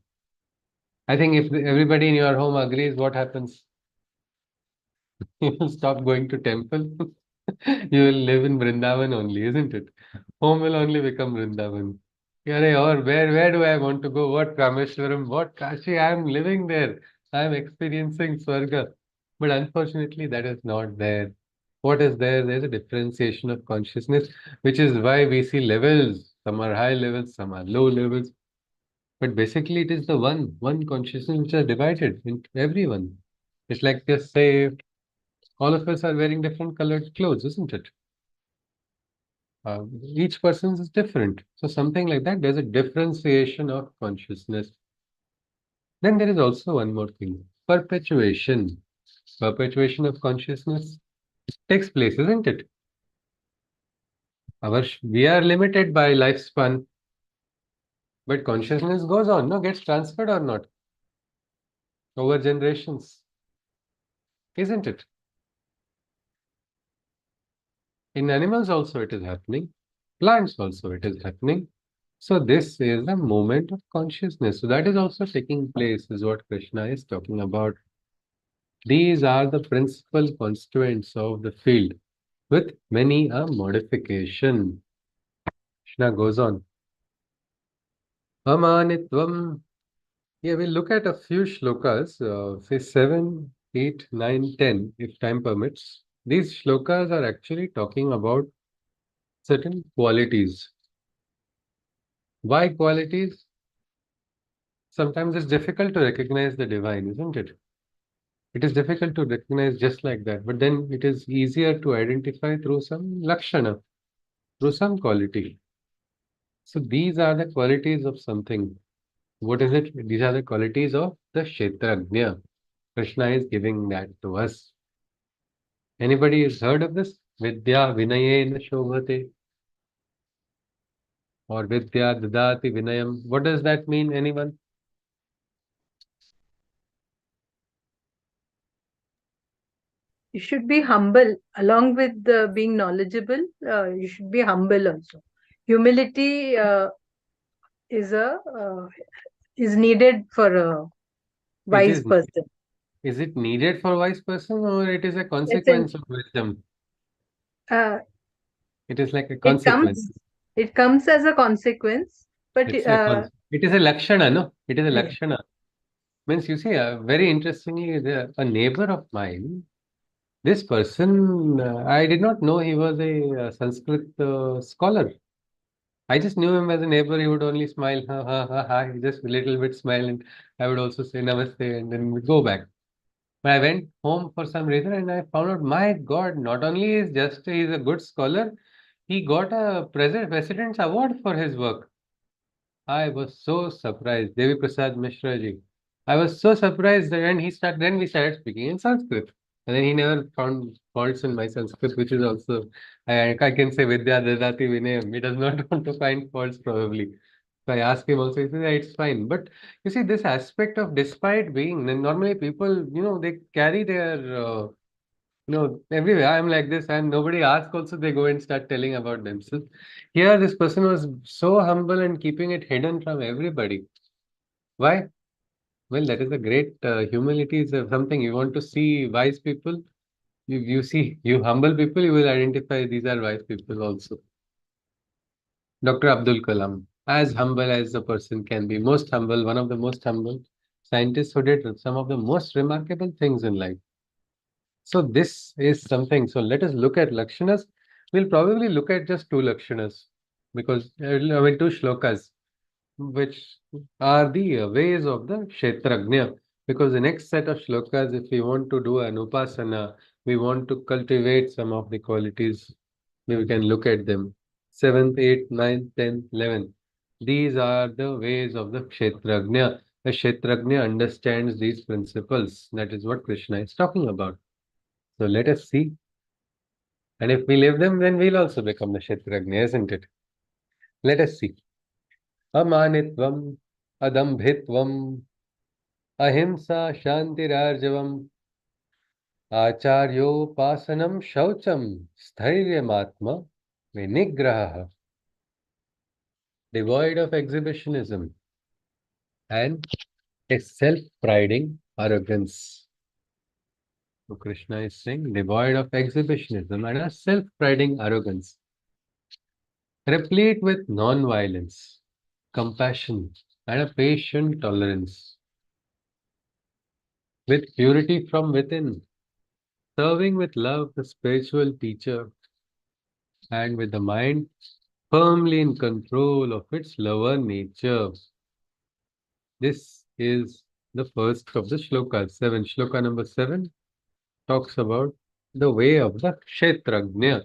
I think if everybody in your home agrees, what happens? You will stop going to temple. You will live in Vrindavan only, isn't it? Home will only become Vrindavan. Or where do I want to go? What Rameshwaram? What Kashi? I am living there. I am experiencing Swarga. But unfortunately, that is not there. What is there? There's a differentiation of consciousness, which is why we see levels. Some are high levels, some are low levels. But basically, it is the one consciousness which are divided into everyone. It's like just say all of us are wearing different colored clothes, isn't it? Each person is different. So something like that, there's a differentiation of consciousness. Then there is also one more thing, perpetuation. Perpetuation of consciousness takes place, isn't it? We are limited by lifespan, but consciousness goes on, no, gets transferred or not over generations, isn't it? In animals also it is happening, plants also it is happening. So this is a moment of consciousness. So that is also taking place, is what Krishna is talking about. These are the principal constituents of the field, with many a modification. Krishna goes on. Amanitvam. Yeah, we'll look at a few shlokas, say 7, 8, 9, 10, if time permits. These shlokas are actually talking about certain qualities. Why qualities? Sometimes it's difficult to recognize the divine, isn't it? It is difficult to recognize just like that, but then it is easier to identify through some lakshana, through some quality. So these are the qualities of something. What is it? These are the qualities of the Kshetragnya. Krishna is giving that to us. Anybody has heard of this? Vidya Vinayena Shobhate or Vidya Dadati Vinayam. What does that mean? Anyone? You should be humble along with being knowledgeable. You should be humble also. Humility is a is needed for a It wise is. person. Is it needed for wise person or it is a It's in, consequence of wisdom? uh, It is like a it consequence. comes as a consequence, but It is a lakshana, no? It is a yeah. lakshana. Means you see, very interestingly, a neighbor of mine, this person, I did not know he was a Sanskrit scholar. I just knew him as a neighbor. He would only smile, ha ha ha ha, he just a little bit smile, and I would also say namaste, and then we go back. But I went home for some reason, and I found out, my God, not only is just he's a good scholar, he got a president's award for his work. I was so surprised, Devi Prasad Mishra ji. I was so surprised that then we started speaking in Sanskrit. And then he never found faults in my Sanskrit, which is also, I can say Vidya Dadati Vinayam. He does not want to find faults probably. So I asked him also, he said, yeah, it's fine. But you see, this aspect of despite being, then normally people, they carry their, everywhere. I'm like this, and nobody asks also, they go and start telling about themselves. Here, this person was so humble and keeping it hidden from everybody. Why? Well, that is a great humility is something you want to see wise people. You see, you humble people, you will identify these are wise people also. Dr. Abdul Kalam, as humble as a person can be, most humble, one of the most humble scientists who did some of the most remarkable things in life. So this is something. So let us look at Lakshanas. We'll probably look at just two Lakshanas because, two shlokas, which are the ways of the Kshetragnya. Because the next set of shlokas, if we want to do an upasana, we want to cultivate some of the qualities, we can look at them. 7th, 8th, 9th, 10th, 11th. These are the ways of the Kshetragnya. The Kshetragnya understands these principles. That is what Krishna is talking about. So let us see. And if we live them, then we'll also become the Kshetragnya, isn't it? Let us see. Amanitvam, adambhitvam, ahimsa shantirarjavam, acharyopasanam shaucham, sthairyamatma, vinigraha, devoid of exhibitionism and a self-priding arrogance. So Krishna is saying devoid of exhibitionism and a self-priding arrogance, replete with non-violence, compassion, and a patient tolerance, with purity from within, serving with love the spiritual teacher, and with the mind firmly in control of its lower nature. This is the first of the shlokas. 7. Shloka number 7 talks about the way of the Kshetragnya.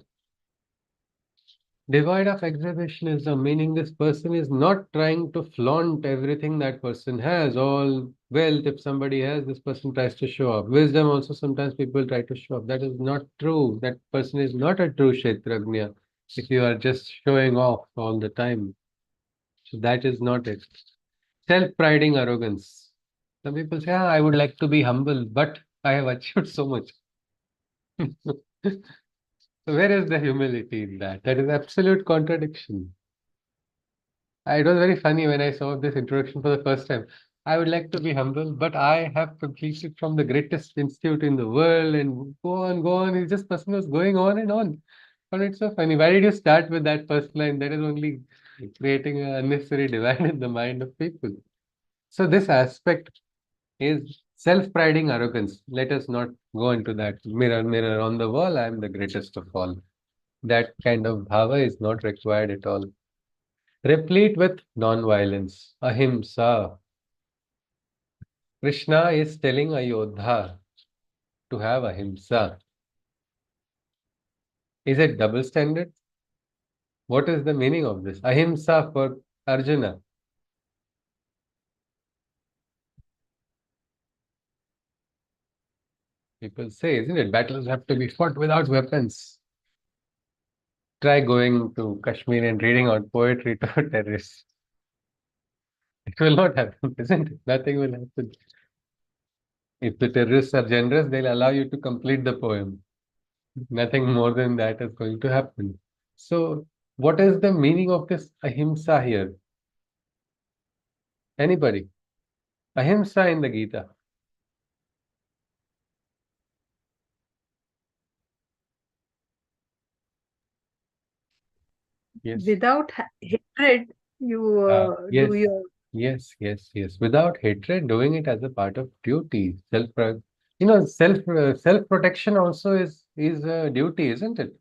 Devoid of exhibitionism, meaning this person is not trying to flaunt everything that person has. All wealth, if somebody has, this person tries to show off. Wisdom also, sometimes people try to show off. That is not true. That person is not a true Kshetragnya if you are just showing off all the time. So that is not it. Self-priding arrogance. Some people say, I would like to be humble, but I have achieved so much. So where is the humility in that? That is absolute contradiction. It was very funny when I saw this introduction for the first time. I would like to be humble, but I have completed from the greatest institute in the world, and go on, go on. It's just person was going on and on. And it's so funny. Why did you start with that first line? That is only creating an unnecessary divide in the mind of people. So this aspect is self-priding arrogance. Let us not go into that. Mirror, mirror on the wall, I am the greatest of all. That kind of bhava is not required at all. Replete with non-violence, ahimsa. Krishna is telling Ayodhya to have ahimsa. Is it double standard? What is the meaning of this? Ahimsa for Arjuna. People say, isn't it? Battles have to be fought without weapons. Try going to Kashmir and reading out poetry to terrorists. It will not happen, isn't it? Nothing will happen. If the terrorists are generous, they'll allow you to complete the poem. Nothing more than that is going to happen. So, what is the meaning of this ahimsa here? Anybody? Ahimsa in the Gita. Yes. Without hatred, you Yes. do your. Yes, yes, yes. Without hatred, doing it as a part of duty, self protection also is a duty, isn't it?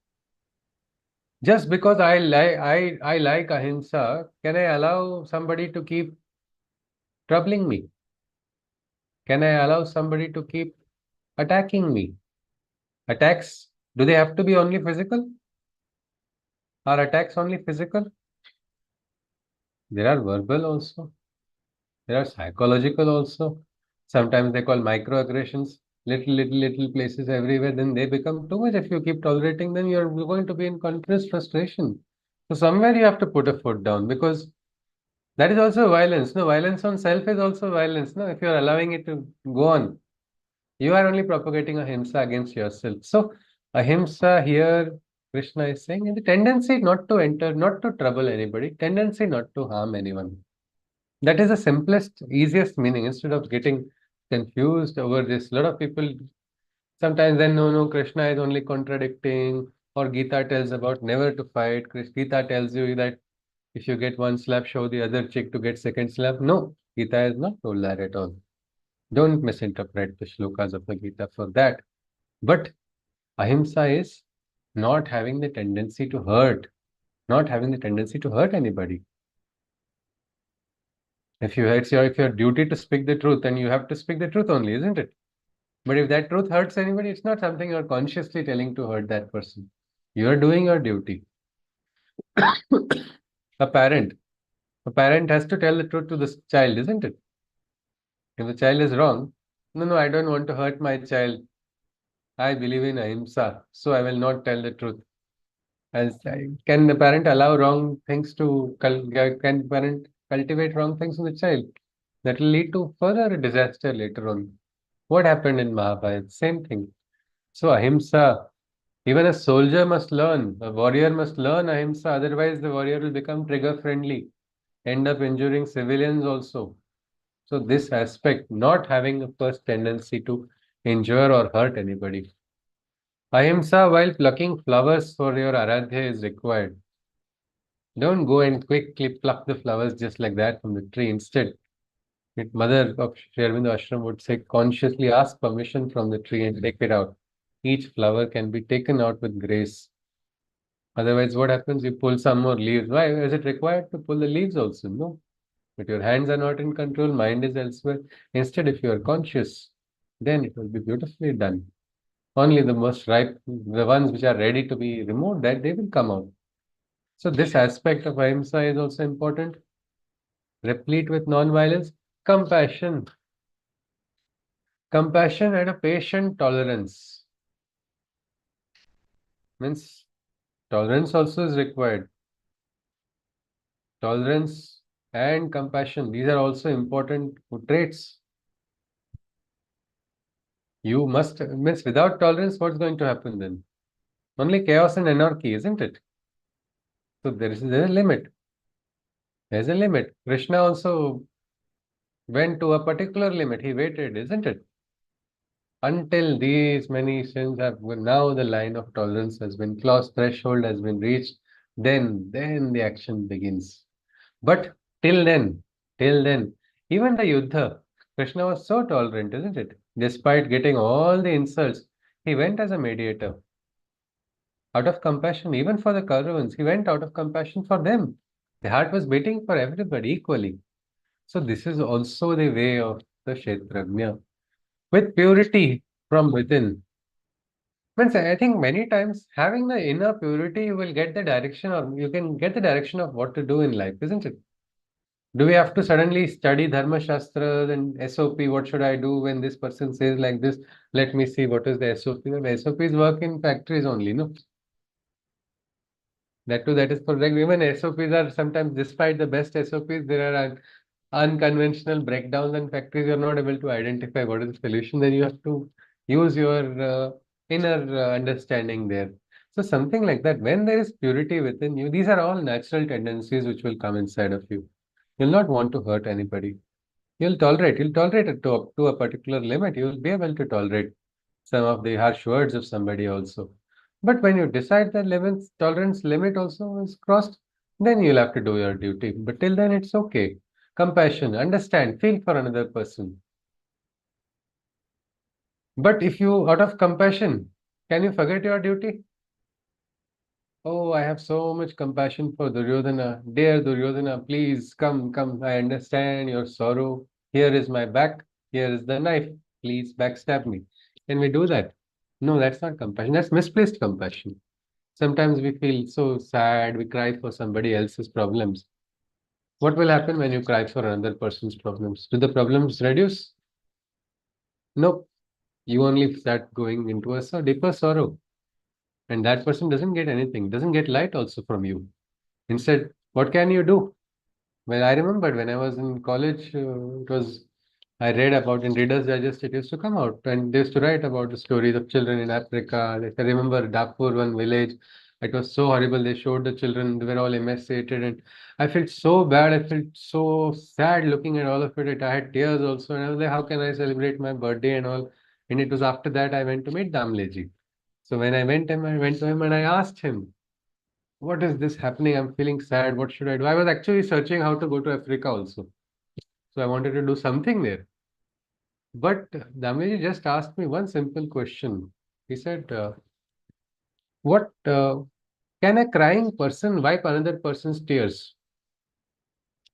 Just because I like ahimsa, can I allow somebody to keep troubling me? Can I allow somebody to keep attacking me? Attacks, do they have to be only physical? Are attacks only physical? There are verbal also. There are psychological also. Sometimes they call microaggressions. Little places everywhere. Then they become too much. If you keep tolerating them, you're going to be in continuous frustration. So somewhere you have to put a foot down, because that is also violence. No, violence on self is also violence. No, if you're allowing it to go on, you are only propagating ahimsa against yourself. So ahimsa here, Krishna is saying, is the tendency not to enter, not to trouble anybody, tendency not to harm anyone. That is the simplest, easiest meaning. Instead of getting confused over this, a lot of people sometimes then no, Krishna is only contradicting, or Gita tells about never to fight. Gita tells you that if you get one slap, show the other cheek to get second slap. No, Gita has not told that at all. Don't misinterpret the shlokas of the Gita for that. But ahimsa is not having the tendency to hurt, not having the tendency to hurt anybody. If it's your duty to speak the truth, then you have to speak the truth only, isn't it? But if that truth hurts anybody, it's not something you're consciously telling to hurt that person. You're doing your duty. A parent, a parent has to tell the truth to the child, isn't it? If the child is wrong, no, I don't want to hurt my child. I believe in ahimsa, so I will not tell the truth. Can the parent allow wrong things to, can parent cultivate wrong things in the child? That will lead to further disaster later on. What happened in Mahabharata? Same thing. So ahimsa, even a soldier must learn, a warrior must learn ahimsa, otherwise the warrior will become trigger friendly, end up injuring civilians also. So this aspect, not having a first tendency to injure or hurt anybody. Ahimsa while plucking flowers for your aradhya is required. Don't go and quickly pluck the flowers just like that from the tree. Instead, mother of Sri Aurobindo Ashram would say, consciously ask permission from the tree and take it out. Each flower can be taken out with grace. Otherwise, what happens? You pull some more leaves. Why? Is it required to pull the leaves also? No. But your hands are not in control, mind is elsewhere. Instead, if you are conscious, then it will be beautifully done. Only the most ripe, the ones which are ready to be removed, that they will come out. So this aspect of ahimsa is also important. Replete with non-violence, compassion. Compassion and a patient tolerance. Means tolerance also is required. Tolerance and compassion, these are also important traits. You must, means without tolerance, what's going to happen then? Only chaos and anarchy, isn't it? So there's a limit. There's a limit. Krishna also went to a particular limit. He waited, isn't it? Until these many sins have, now the line of tolerance has been crossed, threshold has been reached, then the action begins. But till then, even the Yuddha, Krishna was so tolerant, isn't it? Despite getting all the insults, he went as a mediator. Out of compassion, even for the Kauravas, he went out of compassion for them. The heart was beating for everybody equally. So this is also the way of the Kshetragnya. With purity from within. Means I think many times having the inner purity, you will get the direction, or you can get the direction of what to do in life, isn't it? Do we have to suddenly study Dharma Shastras and SOP? What should I do when this person says like this? Let me see what is the SOP. The SOPs work in factories only, no? That too, that is for like even SOPs are sometimes, despite the best SOPs, there are unconventional breakdowns and factories. You're not able to identify what is the solution. Then you have to use your inner understanding there. So something like that. When there is purity within you, these are all natural tendencies which will come inside of you. You'll not want to hurt anybody. You'll tolerate. You'll tolerate it to a particular limit. You will be able to tolerate some of the harsh words of somebody also. But when you decide the tolerance limit also is crossed, then you'll have to do your duty. But till then, it's okay. Compassion, understand, feel for another person. But if you, out of compassion, can you forget your duty? Oh, I have so much compassion for Duryodhana. Dear Duryodhana, please come. I understand your sorrow. Here is my back. Here is the knife. Please backstab me. Can we do that? No, that's not compassion. That's misplaced compassion. Sometimes we feel so sad. We cry for somebody else's problems. What will happen when you cry for another person's problems? Do the problems reduce? Nope. You only start going into a deeper sorrow. And that person doesn't get anything, doesn't get light also from you. Instead, what can you do? Well, I remember when I was in college, I read about in Reader's Digest, it used to come out and they used to write about the stories of children in Africa. Like I remember Darfur, one village, it was so horrible. They showed the children, they were all emaciated, and I felt so bad. I felt so sad looking at all of it. I had tears also, and I was like, how can I celebrate my birthday and all? And it was after that I went to meet Damleji. So when I went to him and I asked him, what is this happening? I'm feeling sad. What should I do? I was actually searching how to go to Africa also. So I wanted to do something there. But Damleji just asked me one simple question. He said, what can a crying person wipe another person's tears?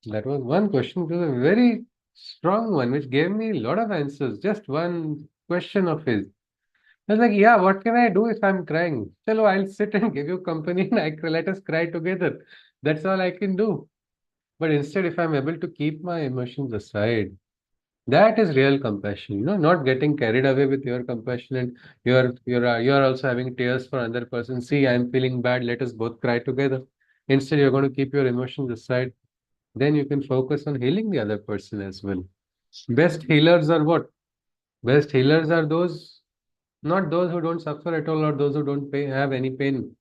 That was one question. It was a very strong one, which gave me a lot of answers. Just one question of his. I was like, yeah, what can I do if I'm crying? Chalo, I'll sit and give you company and let us cry together. That's all I can do. But instead, if I'm able to keep my emotions aside, that is real compassion. Not getting carried away with your compassion, and you're also having tears for another person. See, I'm feeling bad. Let us both cry together. Instead, you're going to keep your emotions aside. Then you can focus on healing the other person as well. Best healers are what? Best healers are those, not those who don't suffer at all or those who don't have any pain.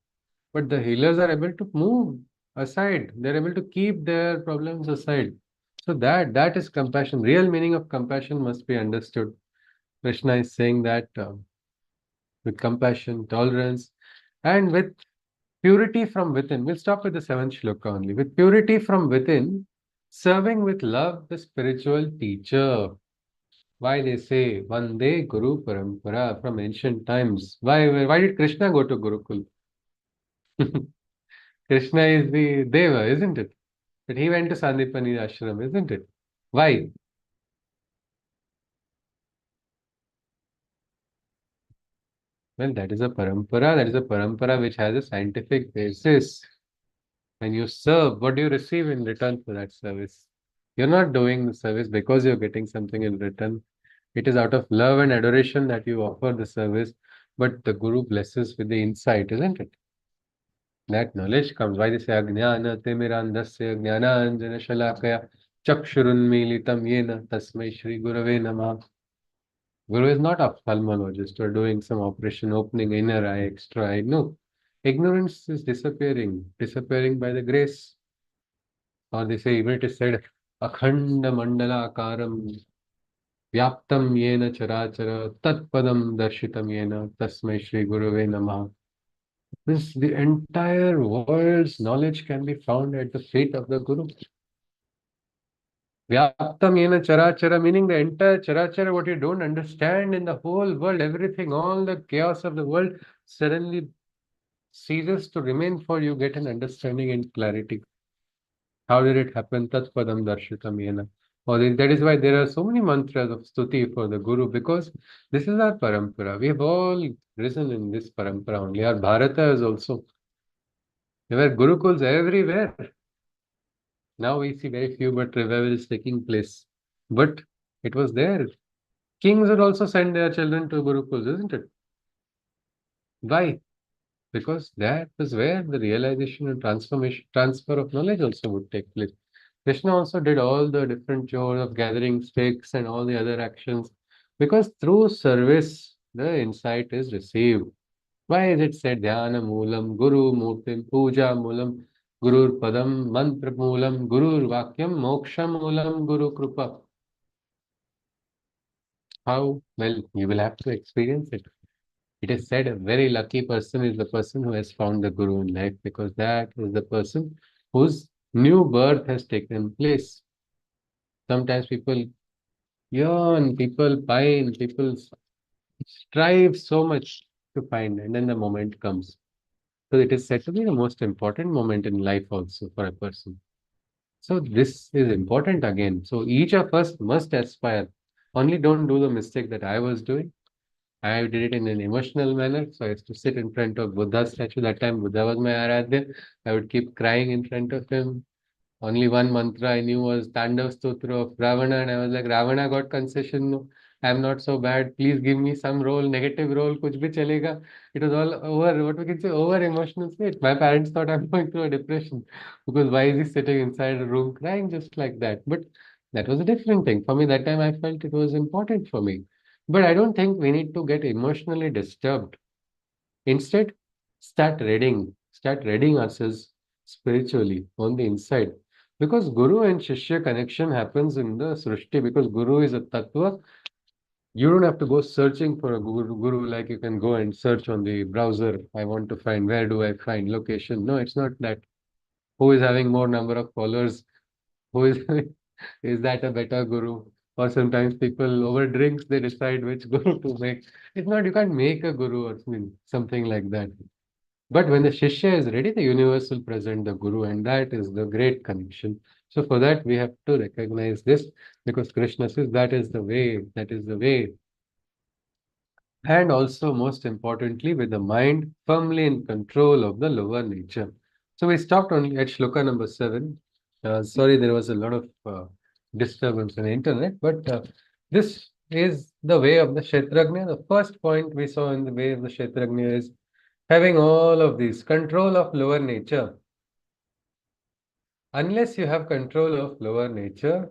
But the healers are able to move aside. They're able to keep their problems aside. So that is compassion. Real meaning of compassion must be understood. Krishna is saying that with compassion, tolerance, and with purity from within. We'll stop with the seventh shloka only. With purity from within, serving with love the spiritual teacher. Why they say Vande Guru Parampara from ancient times? Why did Krishna go to Gurukul? Krishna is the Deva, isn't it? But he went to Sandipani ashram, isn't it? Why? Well, that is a parampara. That is a parampara which has a scientific basis. When you serve, what do you receive in return for that service? You're not doing the service because you're getting something in return. It is out of love and adoration that you offer the service, but the Guru blesses with the insight, isn't it? That knowledge comes. Why they say Ajnana Timirandasya Jnananjana Shalakaya Chakshurunmilitam Yena Tasmai Shri Gurave Namah. Guru is not ophthalmologist or doing some operation opening inner eye, extra eye. No. Ignorance is disappearing by the grace. Or they say, even it is said, Akhanda mandala akaram vyaptam yena charachara tatpadam darshitam yena tasmai Shri Gurave Namaha. This, the entire world's knowledge can be found at the feet of the Guru. Vyaptam yena charachara, meaning the entire charachara, what you don't understand in the whole world, everything, all the chaos of the world suddenly ceases to remain for you, get an understanding and clarity. How did it happen? Tat padam darshitam yena. Or that is why there are so many mantras of stuti for the Guru, because this is our parampara. We have all risen in this parampara only. Our Bharata is also. There were Gurukuls everywhere. Now we see very few, but revival is taking place. But it was there. Kings would also send their children to Gurukuls, isn't it? Why? Because that was where the realization and transformation, transfer of knowledge also would take place. Krishna also did all the different chores of gathering sticks and all the other actions, because through service the insight is received. Why is it said Dhyana Moolam, Guru Murtim, Puja Moolam, Gurur Padam, Mantra Moolam, Gurur Vakyam, Moksha Moolam, Guru Krupa? How? Well, you will have to experience it. It is said a very lucky person is the person who has found the Guru in life, because that is the person whose new birth has taken place. Sometimes people yearn, people pine, people strive so much to find, and then the moment comes. So it is said to be the most important moment in life also for a person. So this is important again. So each of us must aspire. Only don't do the mistake that I was doing. I did it in an emotional manner. So I used to sit in front of Buddha's statue. That time Buddha was my Aradhya. I would keep crying in front of him. Only one mantra I knew was Tandav Stotra of Ravana, and I was like, Ravana got concession. No, I'm not so bad. Please give me some role, negative role, kuch bhi chalega. It was all over, what we can say, over emotional state. My parents thought I'm going through a depression, because why is he sitting inside a room crying just like that? But that was a different thing. For me, that time I felt it was important for me. But I don't think we need to get emotionally disturbed. Instead, start reading ourselves spiritually on the inside. Because Guru and Shishya connection happens in the Srishti, because Guru is a Tattva. You don't have to go searching for a guru like you can go and search on the browser. I want to find, where do I find location? No, it's not that. Who is having more number of followers? Who is is that a better guru? Or sometimes people over drinks, they decide which guru to make. It's not, you can't make a guru or something like that. But when the Shishya is ready, the universe will present the Guru, and that is the great connection. So for that, we have to recognize this, because Krishna says that is the way, that is the way. And also, most importantly, with the mind firmly in control of the lower nature. So we stopped only at shloka number 7. Sorry, there was a lot of disturbance on the internet, but this is the way of the Kshetragnya. The first point we saw in the way of the Kshetragnya is having all of these, control of lower nature. Unless you have control of lower nature,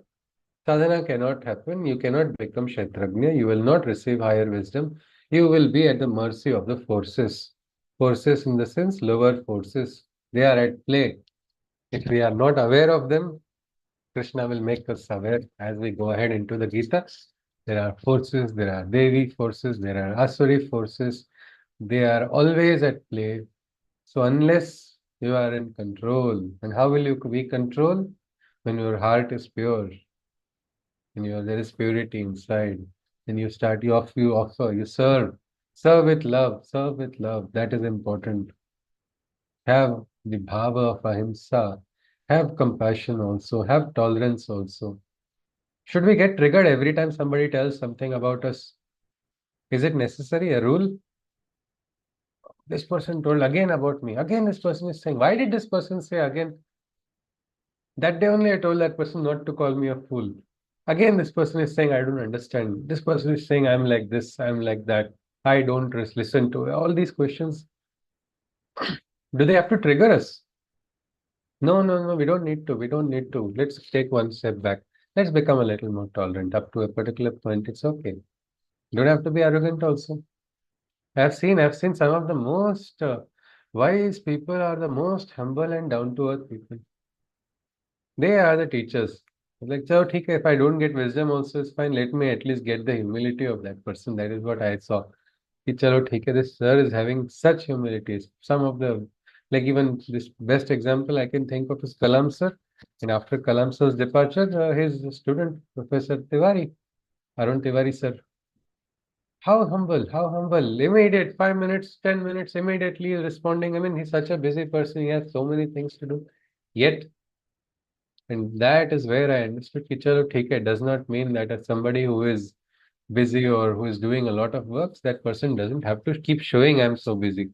sadhana cannot happen. You cannot become Kshetragnya. You will not receive higher wisdom. You will be at the mercy of the forces. Forces in the sense, lower forces. They are at play. If we are not aware of them, Krishna will make us aware as we go ahead into the Gita. There are forces, there are Devi forces, there are Asuri forces. They are always at play. So unless you are in control, and how will you be control? When your heart is pure, when there is purity inside, then you start, you offer, you serve with love, serve with love. That is important. Have the bhava of ahimsa, have compassion also, have tolerance also. Should we get triggered every time somebody tells something about us? Is it necessary, a rule? This person told again about me. Again, this person is saying, why did this person say again? That day only I told that person not to call me a fool. Again, this person is saying, I don't understand. This person is saying, I'm like this, I'm like that. I don't listen to all these questions. Do they have to trigger us? No, no, no, we don't need to. We don't need to. Let's take one step back. Let's become a little more tolerant. Up to a particular point, it's okay. You don't have to be arrogant also. I've seen some of the most wise people are the most humble and down to earth people. They are the teachers. Like, so, okay, if I don't get wisdom also it's fine. Let me at least get the humility of that person. That is what I saw. कि चलो ठीक है, this sir is having such humility. Some of the, like even this best example I can think of is Kalam sir. And after Kalam sir's departure, his student, Professor Tiwari, Arun Tiwari sir, how humble, how humble. Immediate 5 minutes, 10 minutes, immediately responding. I mean, he's such a busy person. He has so many things to do. Yet, and that is where I understood कि चलो ठीक है does not mean that as somebody who is busy or who is doing a lot of works, that person doesn't have to keep showing I'm so busy.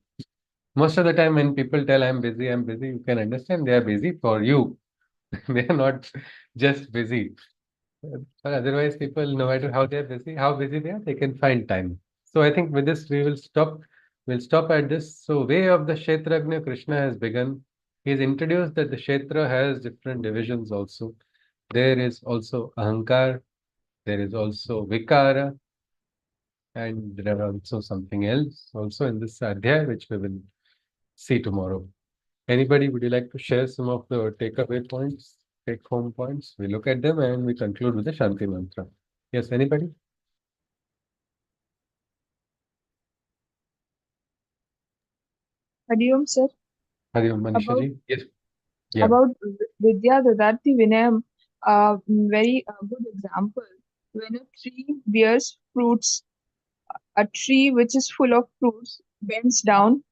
Most of the time when people tell I'm busy, you can understand they are busy for you. They are not just busy. But otherwise, people, no matter how they're busy, how busy they are, they can find time. So I think with this, we will stop. We'll stop at this. So way of the Kshetragnya Krishna has begun. He's introduced that the Kshetra has different divisions also. There is also Ahankar, there is also Vikara, and there are also something else also in this Adhyaya, which we will see tomorrow. Anybody, would you like to share some of the takeaway points, take home points? We look at them and we conclude with the Shanti Mantra. Yes, anybody? Hariom, sir. Hari Om, Manisha About ji? Yes. Yeah. Vidya Dadati Vinayam, very good example. When a tree bears fruits, a tree which is full of fruits bends down.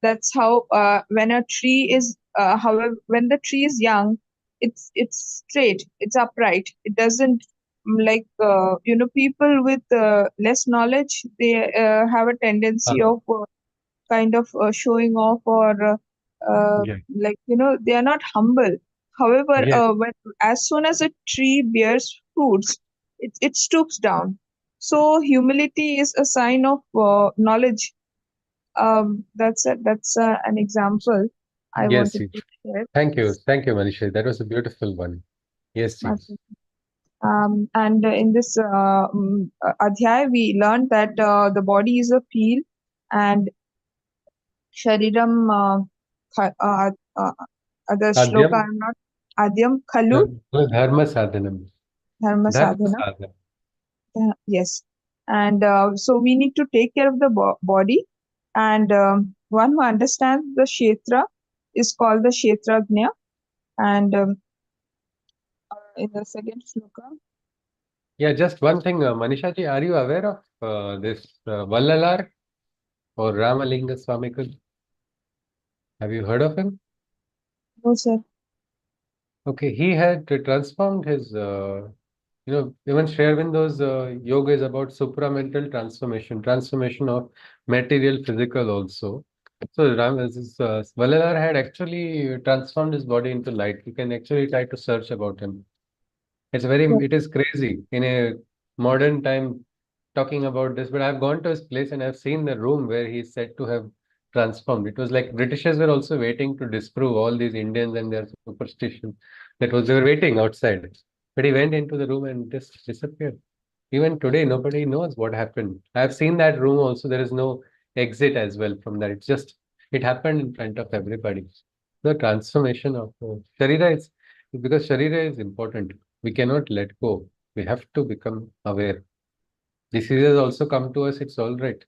That's how when a tree is, however, when the tree is young, it's straight, it's upright. It doesn't like people with less knowledge. They have a tendency Ah, of kind of showing off or yeah. they are not humble. However, Yes. when as soon as a tree bears fruits, it stoops down. So humility is a sign of knowledge. That's an example I Yes, wanted ji. to share. Thank you. Thank you, Manisha. That was a beautiful one. Yes, ji. And in this adhyay, we learned that the body is a field, and shariram. The shloka Adhyam, I'm not adyam khalu dharma sadhanam. dharma Dharma sadhana. sadhanam. Yes, and so we need to take care of the body, and one who understands the kshetra is called the kshetragnya. And in the second shloka, Yeah, just one thing, Manisha ji, are you aware of this Vallalar or Ramalinga Swamikal? Have you heard of him? no sir. Okay, he had transformed his, even Sri Aurobindo's yoga is about supramental transformation, transformation of material, physical also. So Vallalar had actually transformed his body into light. You can actually try to search about him. It is crazy in a modern time talking about this, but I've gone to his place and I've seen the room where he's said to have transformed. It was like Britishers were also waiting to disprove all these Indians and their superstition. They were waiting outside. But he went into the room and just disappeared. Even today, nobody knows what happened. I've seen that room also. There is no exit as well from that. It happened in front of everybody. The transformation of Sharira is, because Sharira is important. We cannot let go. We have to become aware. Diseases also come to us, it's all right.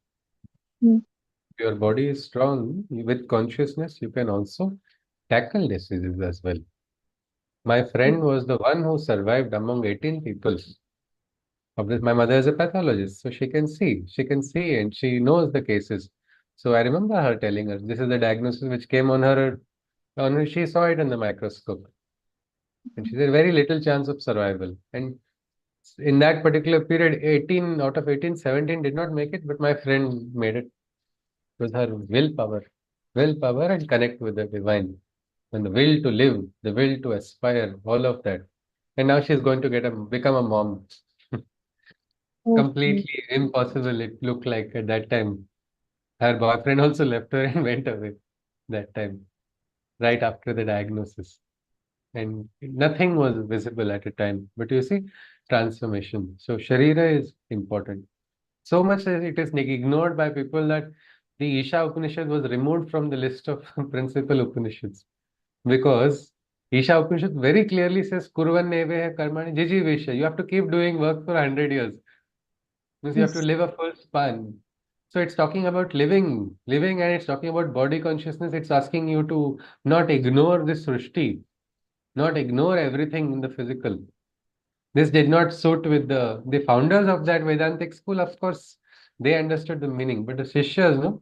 Hmm. Your body is strong. With consciousness, you can also tackle diseases as well. My friend was the one who survived among 18 people. Of this, my mother is a pathologist, so she can see, and she knows the cases. So I remember her telling us this is the diagnosis which came on her. She saw it in the microscope, and she said very little chance of survival. And in that particular period, 18 out of 18, 17 did not make it, but my friend made it. It was her willpower and connect with the divine, and the will to live, the will to aspire, all of that. And now she's going to become a mom. Okay. Completely impossible, it looked like at that time. Her boyfriend also left her and went away that time, right after the diagnosis. And nothing was visible at a time. But you see, transformation. So, Sharira is important. So much as it is ignored by people that the Isha Upanishad was removed from the list of principal Upanishads because Isha Upanishad very clearly says, Kurvan neve karmani jiji vesha. You have to keep doing work for 100 years. Means you have to Yes. live a full span. So it's talking about living, and it's talking about body consciousness. It's asking you to not ignore this srishti, not ignore everything in the physical. This did not suit with the founders of that Vedantic school. Of course, they understood the meaning, but the Shishyas, no,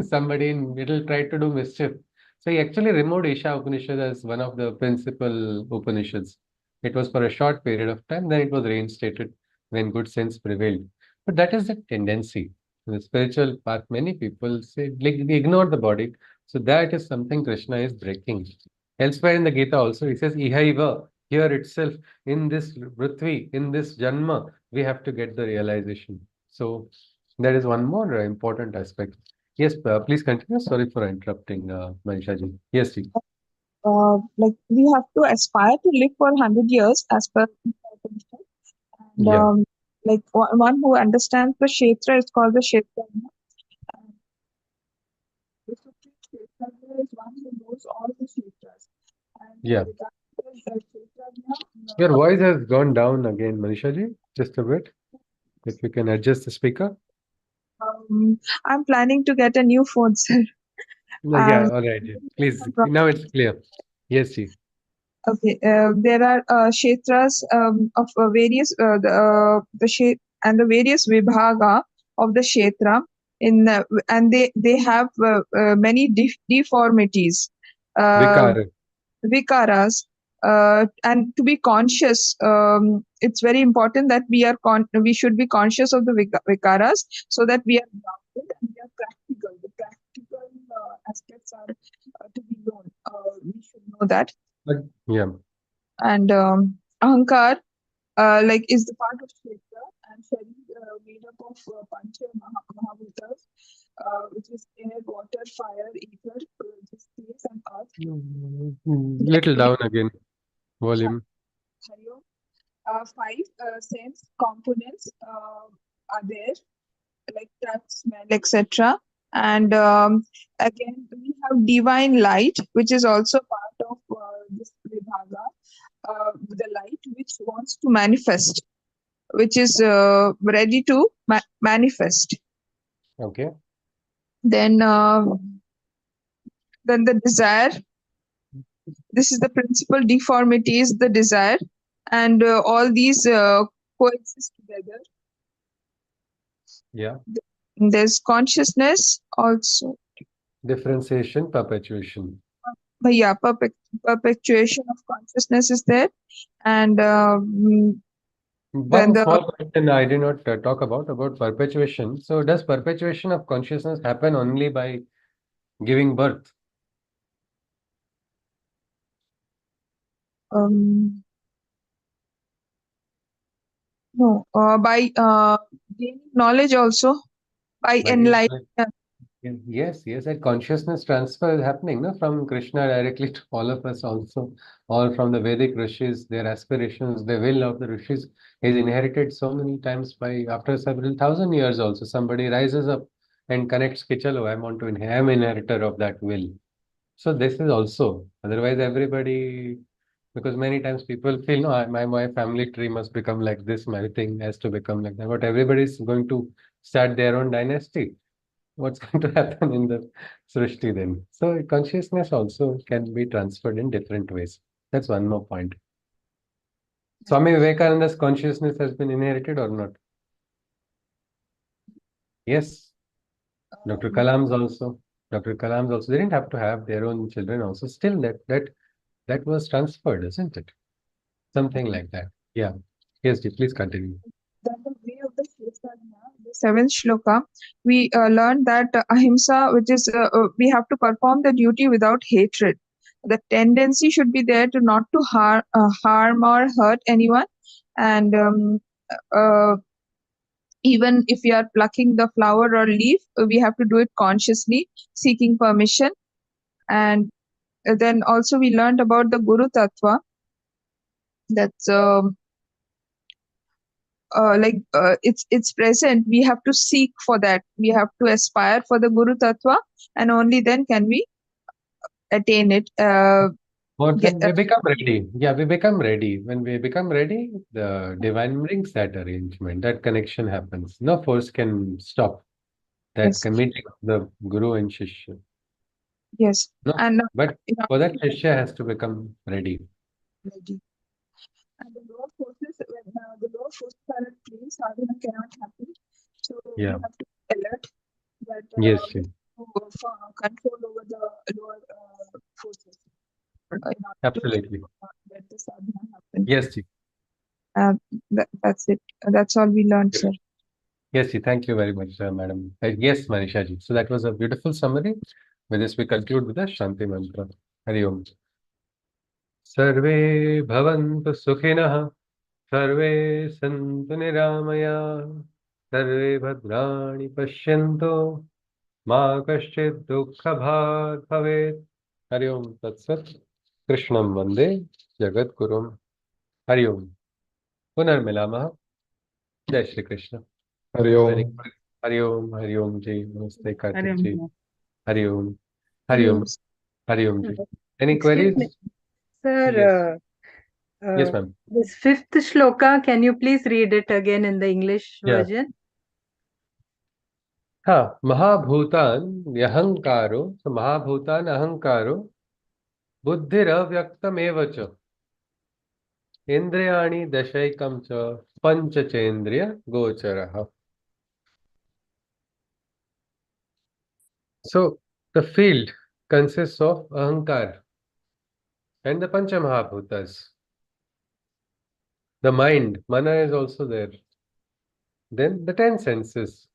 somebody in middle tried to do mischief. So he actually removed Isha Upanishad as one of the principal Upanishads. It was for a short period of time, then it was reinstated when good sense prevailed. But that is the tendency. In the spiritual path, many people say, like, we ignore the body. So that is something Krishna is breaking. Elsewhere in the Gita also, he says, Ihaiva, here itself, in this Prithvi, in this Janma, we have to get the realization. So that is one more important aspect. Yes, please continue. Sorry for interrupting, Manisha ji. Yes, ji. Like we have to aspire to live for 100 years as per Upanishad. And Yeah. like one who understands the Kshetra is called the Kshetragnya. And the supreme Kshetragnya is one who knows all the Kshetras. And Yeah. regarding the Kshetragnya, Your voice has gone down again, Manisha ji, just a bit. If you can adjust the speaker. I'm planning to get a new phone, sir. No, And yeah, all right. Ji. Please, some problem. now it's clear. Yes, ji. Okay, there are kshetras of various the and the various vibhaga of the kshetra and they have many deformities, uh, Vikar. vikaras, and to be conscious, it's very important that we should be conscious of the vikaras so that we are grounded and we are practical. The practical aspects are to be known. We should know that. Yeah. And ahankar like is the part of Kshetra, and Sharir made up of Pancha Mahabhutas, which is air, water, fire, ether, this space and earth. Then Little we down again, volume. Hari Om. Five sense components are there, like touch, smell, etc. And again, we have divine light, which is also part of this vibhaga, the light which wants to manifest, which is ready to manifest. Okay. Then, then the desire. This is the principal deformity is the desire, and all these coexist together. Yeah. There's consciousness also. Differentiation, perpetuation. But yeah, perpetuation of consciousness is there, and then One the small question I did not talk about perpetuation. So, does perpetuation of consciousness happen only by giving birth? um, no by gaining knowledge also by By giving enlightenment. Yes, yes, that consciousness transfer is happening, no, from Krishna directly to all of us also, or from the Vedic rishis, their aspirations, the will of the rishis is inherited so many times by after several thousand years also. Somebody rises up and connects ki chalo, I want to I'm inheritor of that will. So this is also, otherwise everybody, because many times people feel, no, my family tree must become like this, my thing has to become like that. But everybody is going to start their own dynasty. What's going to happen in the Srishti then? So consciousness also can be transferred in different ways. That's one more point. Swami Vivekananda's consciousness has been inherited or not? Yes. Dr. Kalam's also. Dr. Kalam's also. They didn't have to have their own children also. Still that was transferred, isn't it? Something like that. Yeah. Yes, please continue. Then the way of the Kshetragnya, the seventh shloka, we learned that ahimsa, which is we have to perform the duty without hatred. The tendency should be there to not to harm or hurt anyone, and uh, even if we are plucking the flower or leaf, we have to do it consciously, seeking permission. And then also we learned about the Guru Tattva. That's it's present. We have to seek for that. We have to aspire for the Guru Tattva, and only then can we attain it. More Yeah, than we become ready. Yeah, we become ready. When we become ready, the divine brings that arrangement. That connection happens. No force can stop that yes, meeting of the Guru and Shishya. yes. No, And but in our for that, Shishya has to become ready. ready. And the lower forces, when the lower forces are at play, sadhana cannot happen. So we Yeah. have to be alert that Yes, we yes. have to control over the lower forces in order to Absolutely. let the sadhana happen. Yes, ji. That's it. That's all we learned, sir. Yes, ji. Thank you very much, madam. Yes, Manisha ji. So that was a beautiful summary. With this, we conclude with the Shanti mantra. Hari Om. सर्वे भवन्तु सुखिनः सर्वे सन्तु निरामयाः सर्वे भद्राणि पश्यन्तु मा कश्चित् दुःखभाग् भवेत् हरि ओम तत्सत् कृष्णं वन्दे जगद्गुरुं हरि ओम पुनर्मिलामः जय श्री कृष्ण हरि वेरी ओम हरि ओम जी नमस्ते Kartik Hare ji Krishna. Hari Om Hari Hari Om Om. Hari Om ji any Excuse me, queries sir. Yes Uh, yes ma'am this fifth shloka, can you please read it again in the English या version? हाँ महाभूतान अहंकारो so महाभूतान अहंकारो बुद्धिरव्यक्तमेव च इंद्रियाणि दशैकं च पंचचेन्द्रिय गोचरः. So the field consists of ahankar and the pancha mahabhutas. The mind, mana is also there. Then the 10 senses.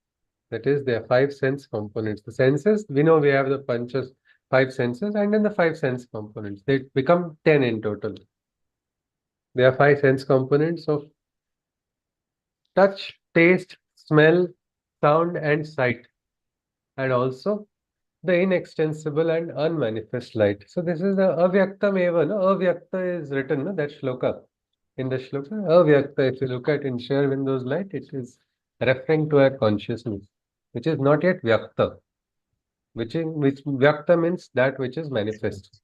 That is, there are 5 sense components. The senses, we know we have the panchas, 5 senses, and then the 5 sense components. They become 10 in total. There are 5 sense components of touch, taste, smell, sound, and sight, and also the inextensible and unmanifest light. So this is the avyaktam eva. No? Avyakta is written, no? That shloka. In the shloka, avyakta, if you look at in Sri Aurobindo's light, it is referring to our consciousness, which is not yet vyakta. Which vyakta means that which is manifest.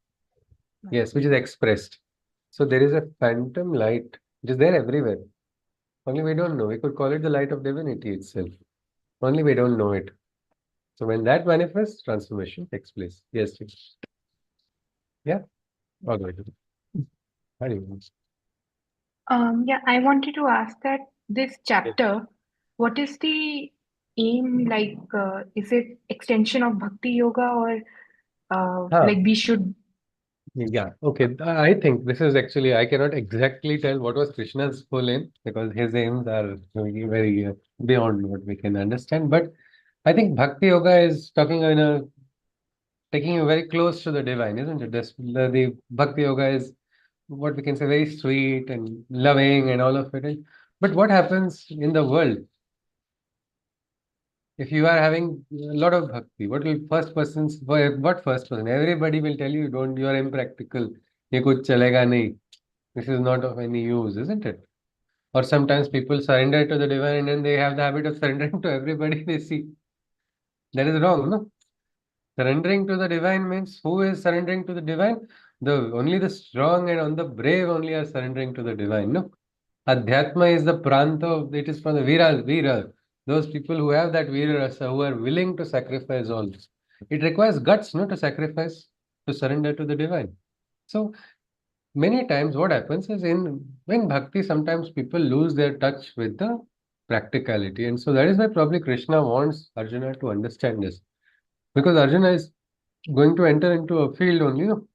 Yes, which is expressed. So there is a phantom light, which is there everywhere. Only we don't know. We could call it the light of divinity itself. Only we don't know it. So when that manifests, transformation takes place. Yes, yes. Yeah. All right. Very nice. Yeah, I wanted to ask that this chapter, what is the aim like? Is it extension of Bhakti Yoga or Huh. like we should? Yeah. Okay. I think this is actually, I cannot exactly tell what was Krishna's full aim because his aims are very beyond what we can understand. But I think Bhakti Yoga is talking in a taking you very close to the divine, isn't it? The Bhakti Yoga is what we can say very sweet and loving and all of it. But what happens in the world if you are having a lot of bhakti? What will first person's what first person? Everybody will tell you don't you are impractical. Ye kuch chalega nahi. This is not of any use, isn't it? Or sometimes people surrender to the divine and then they have the habit of surrendering to everybody they see. That is wrong, no? Surrendering to the divine means who is surrendering to the divine? The only the strong and on the brave only are surrendering to the divine. No, Adhyatma is the pranta. It is from the Vira. Those people who have that Vira rasa, who are willing to sacrifice all. It requires guts, no, to sacrifice, to surrender to the divine. So many times, what happens is when bhakti, sometimes people lose their touch with the practicality, and so that is why probably Krishna wants Arjuna to understand this, because Arjuna is going to enter into a field only, no?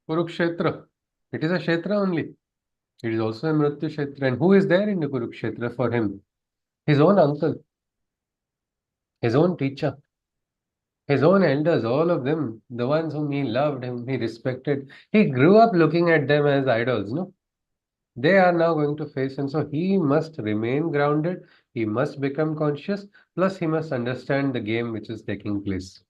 Kurukshetra. It is a Kshetra only. It is also a Mrityu Kshetra. And who is there in the Kurukshetra for him? His own uncle, his own teacher, his own elders, all of them, the ones whom he loved, whom he respected. He grew up looking at them as idols, no? They are now going to face him. So he must remain grounded. He must become conscious. Plus, he must understand the game which is taking place.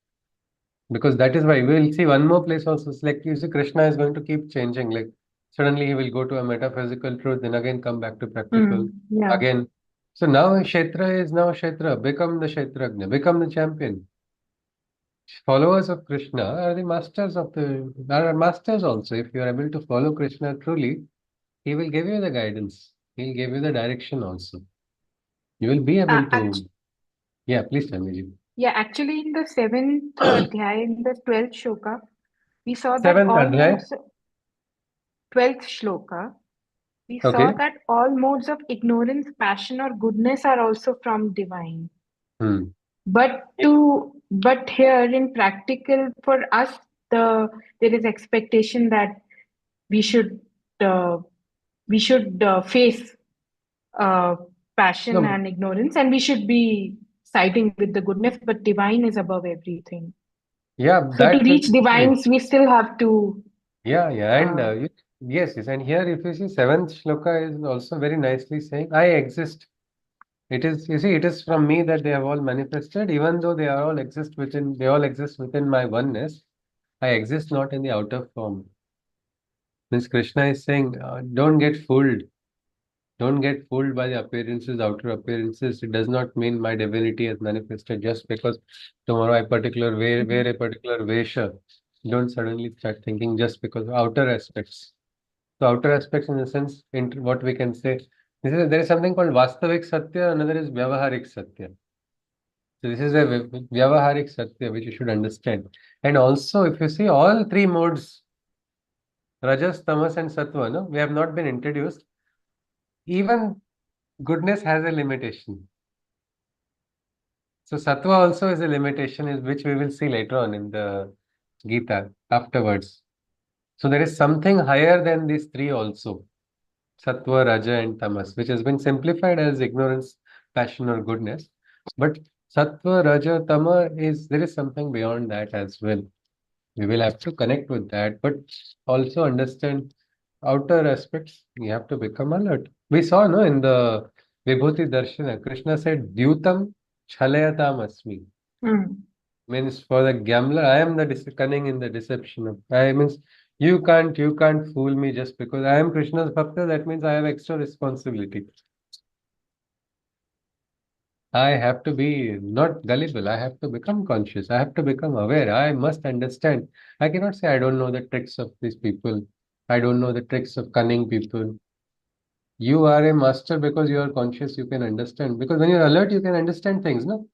Because that is why we will see one more place also. It's like you see, Krishna is going to keep changing. Like suddenly he will go to a metaphysical truth, then again come back to practical Yeah. again. So now Kshetra is now Kshetra. Become the Kshetragnya. Become the champion. followers of Krishna are the masters of are masters also. If you are able to follow Krishna truly, he will give you the guidance. He'll give you the direction also. You will be able to. Yeah, please tell me. Yeah, actually, in the seventh adhyaya, in the 12th shloka, we saw that Seventh all adhyay. modes, 12th shloka, we saw Okay. that all modes of ignorance, passion, or goodness are also from divine. Hmm. But here in practical for us, there is expectation that we should uh, face uh, passion No, and ignorance, and we should be siding with the goodness. But divine is above everything. yeah, So to that will reach be great. divines, we still have to. Yeah, yeah, and Uh, yes, yes, and here if you see seventh shloka is also very nicely saying, I exist. It is, you see, it is from me that they have all manifested, even though they all exist within my oneness. I exist not in the outer form. Means Krishna is saying, don't get fooled. Don't get fooled by the appearances, outer appearances. It does not mean my divinity has manifested just because tomorrow I particular wear a particular vesha. Don't suddenly start thinking just because of outer aspects. So outer aspects in the sense, what we can say, there is something called Vastavik Satya, another is Vyavaharik Satya. So this is a Vyavaharik Satya which you should understand. And also, if you see all three modes, Rajas, Tamas, and Sattva, no, we have not been introduced. Even goodness has a limitation. So Sattva also is a limitation, which we will see later on in the Gita afterwards. So there is something higher than these three also. Sattva, Raja, and Tamas, which has been simplified as ignorance, passion, or goodness. But Sattva, Raja, Tama there is something beyond that as well. We will have to connect with that, but also understand outer aspects. We have to become alert. We saw, no, in the Vibhuti Darshana, Krishna said, Dyutam Chalayatam Asmi. mm, Means for the gambler, I am the cunning in the deception of. I means you can't fool me just because I am Krishna's bhakta. That means I have extra responsibility. I have to be not gullible. I have to become conscious. I have to become aware. I must understand. I cannot say I don't know the tricks of these people. I don't know the tricks of cunning people. You are a master because you are conscious. You can understand. Because when you're alert, you can understand things. No,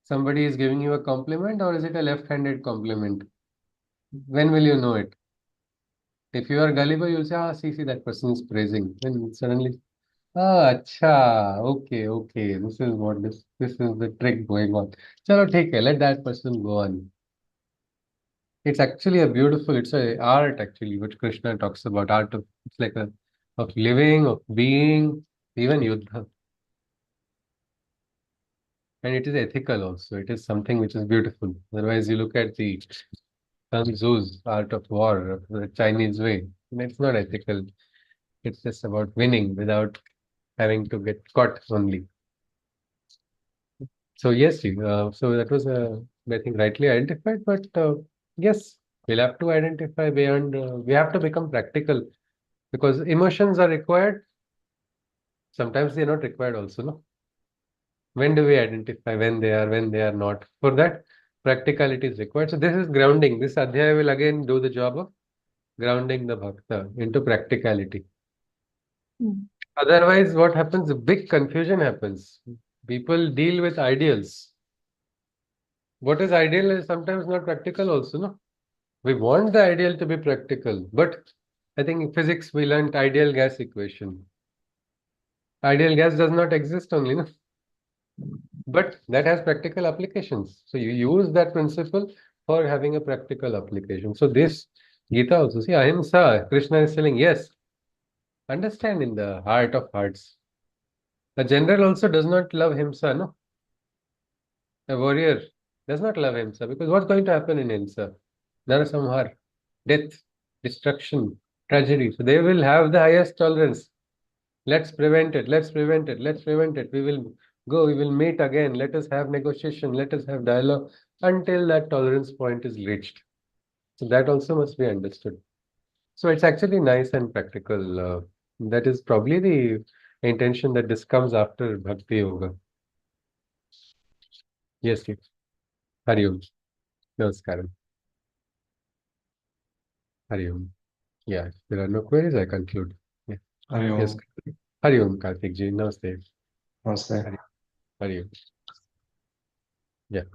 somebody is giving you a compliment, or is it a left-handed compliment? When will you know it? If you are gullible, you'll say, see, that person is praising. Then suddenly, acha, okay, this is the trick going on. Chalo, take let that person go on. It's actually it's a art actually, which Krishna talks about, it's like of living, of being, even yuddha. And it is ethical also. It is something which is beautiful. Otherwise, you look at the Sun Tzu's art of war, the Chinese way, and it's not ethical. It's just about winning without having to get caught only. So yes, so that was, I think, rightly identified. But yes, we'll have to identify beyond. We have to become practical because emotions are required. Sometimes they are not required also. No, when do we identify when they are not? For that, practicality is required. So this is grounding. This adhyaya will again do the job of grounding the bhakta into practicality. mm, Otherwise, what happens? A big confusion happens. People deal with ideals. What is ideal is sometimes not practical also, no? We want the ideal to be practical, but I think in physics we learned ideal gas equation. Ideal gas does not exist only, no? But that has practical applications. So you use that principle for having a practical application. So this Gita also, see, Ahimsa, Krishna is telling, yes, understand in the heart of hearts. A general also does not love Himsa, no? A warrior does not love Himsa because what's going to happen in Himsa? Narasamhar, death, destruction, tragedy. So they will have the highest tolerance. Let's prevent it. Let's prevent it. Let's prevent it. We will meet again. Let us have negotiation. Let us have dialogue until that tolerance point is reached. So that also must be understood. So it's actually nice and practical. That is probably the intention that this comes after Bhakti Yoga. Yes, yes. Hari Om. Namaskaram. Hari Om. Yeah, if there are no queries, I conclude. Yeah. Hari Om. Yes. Hari Om, Karthik ji. Namaste. Namaste. Hari Om. Yeah.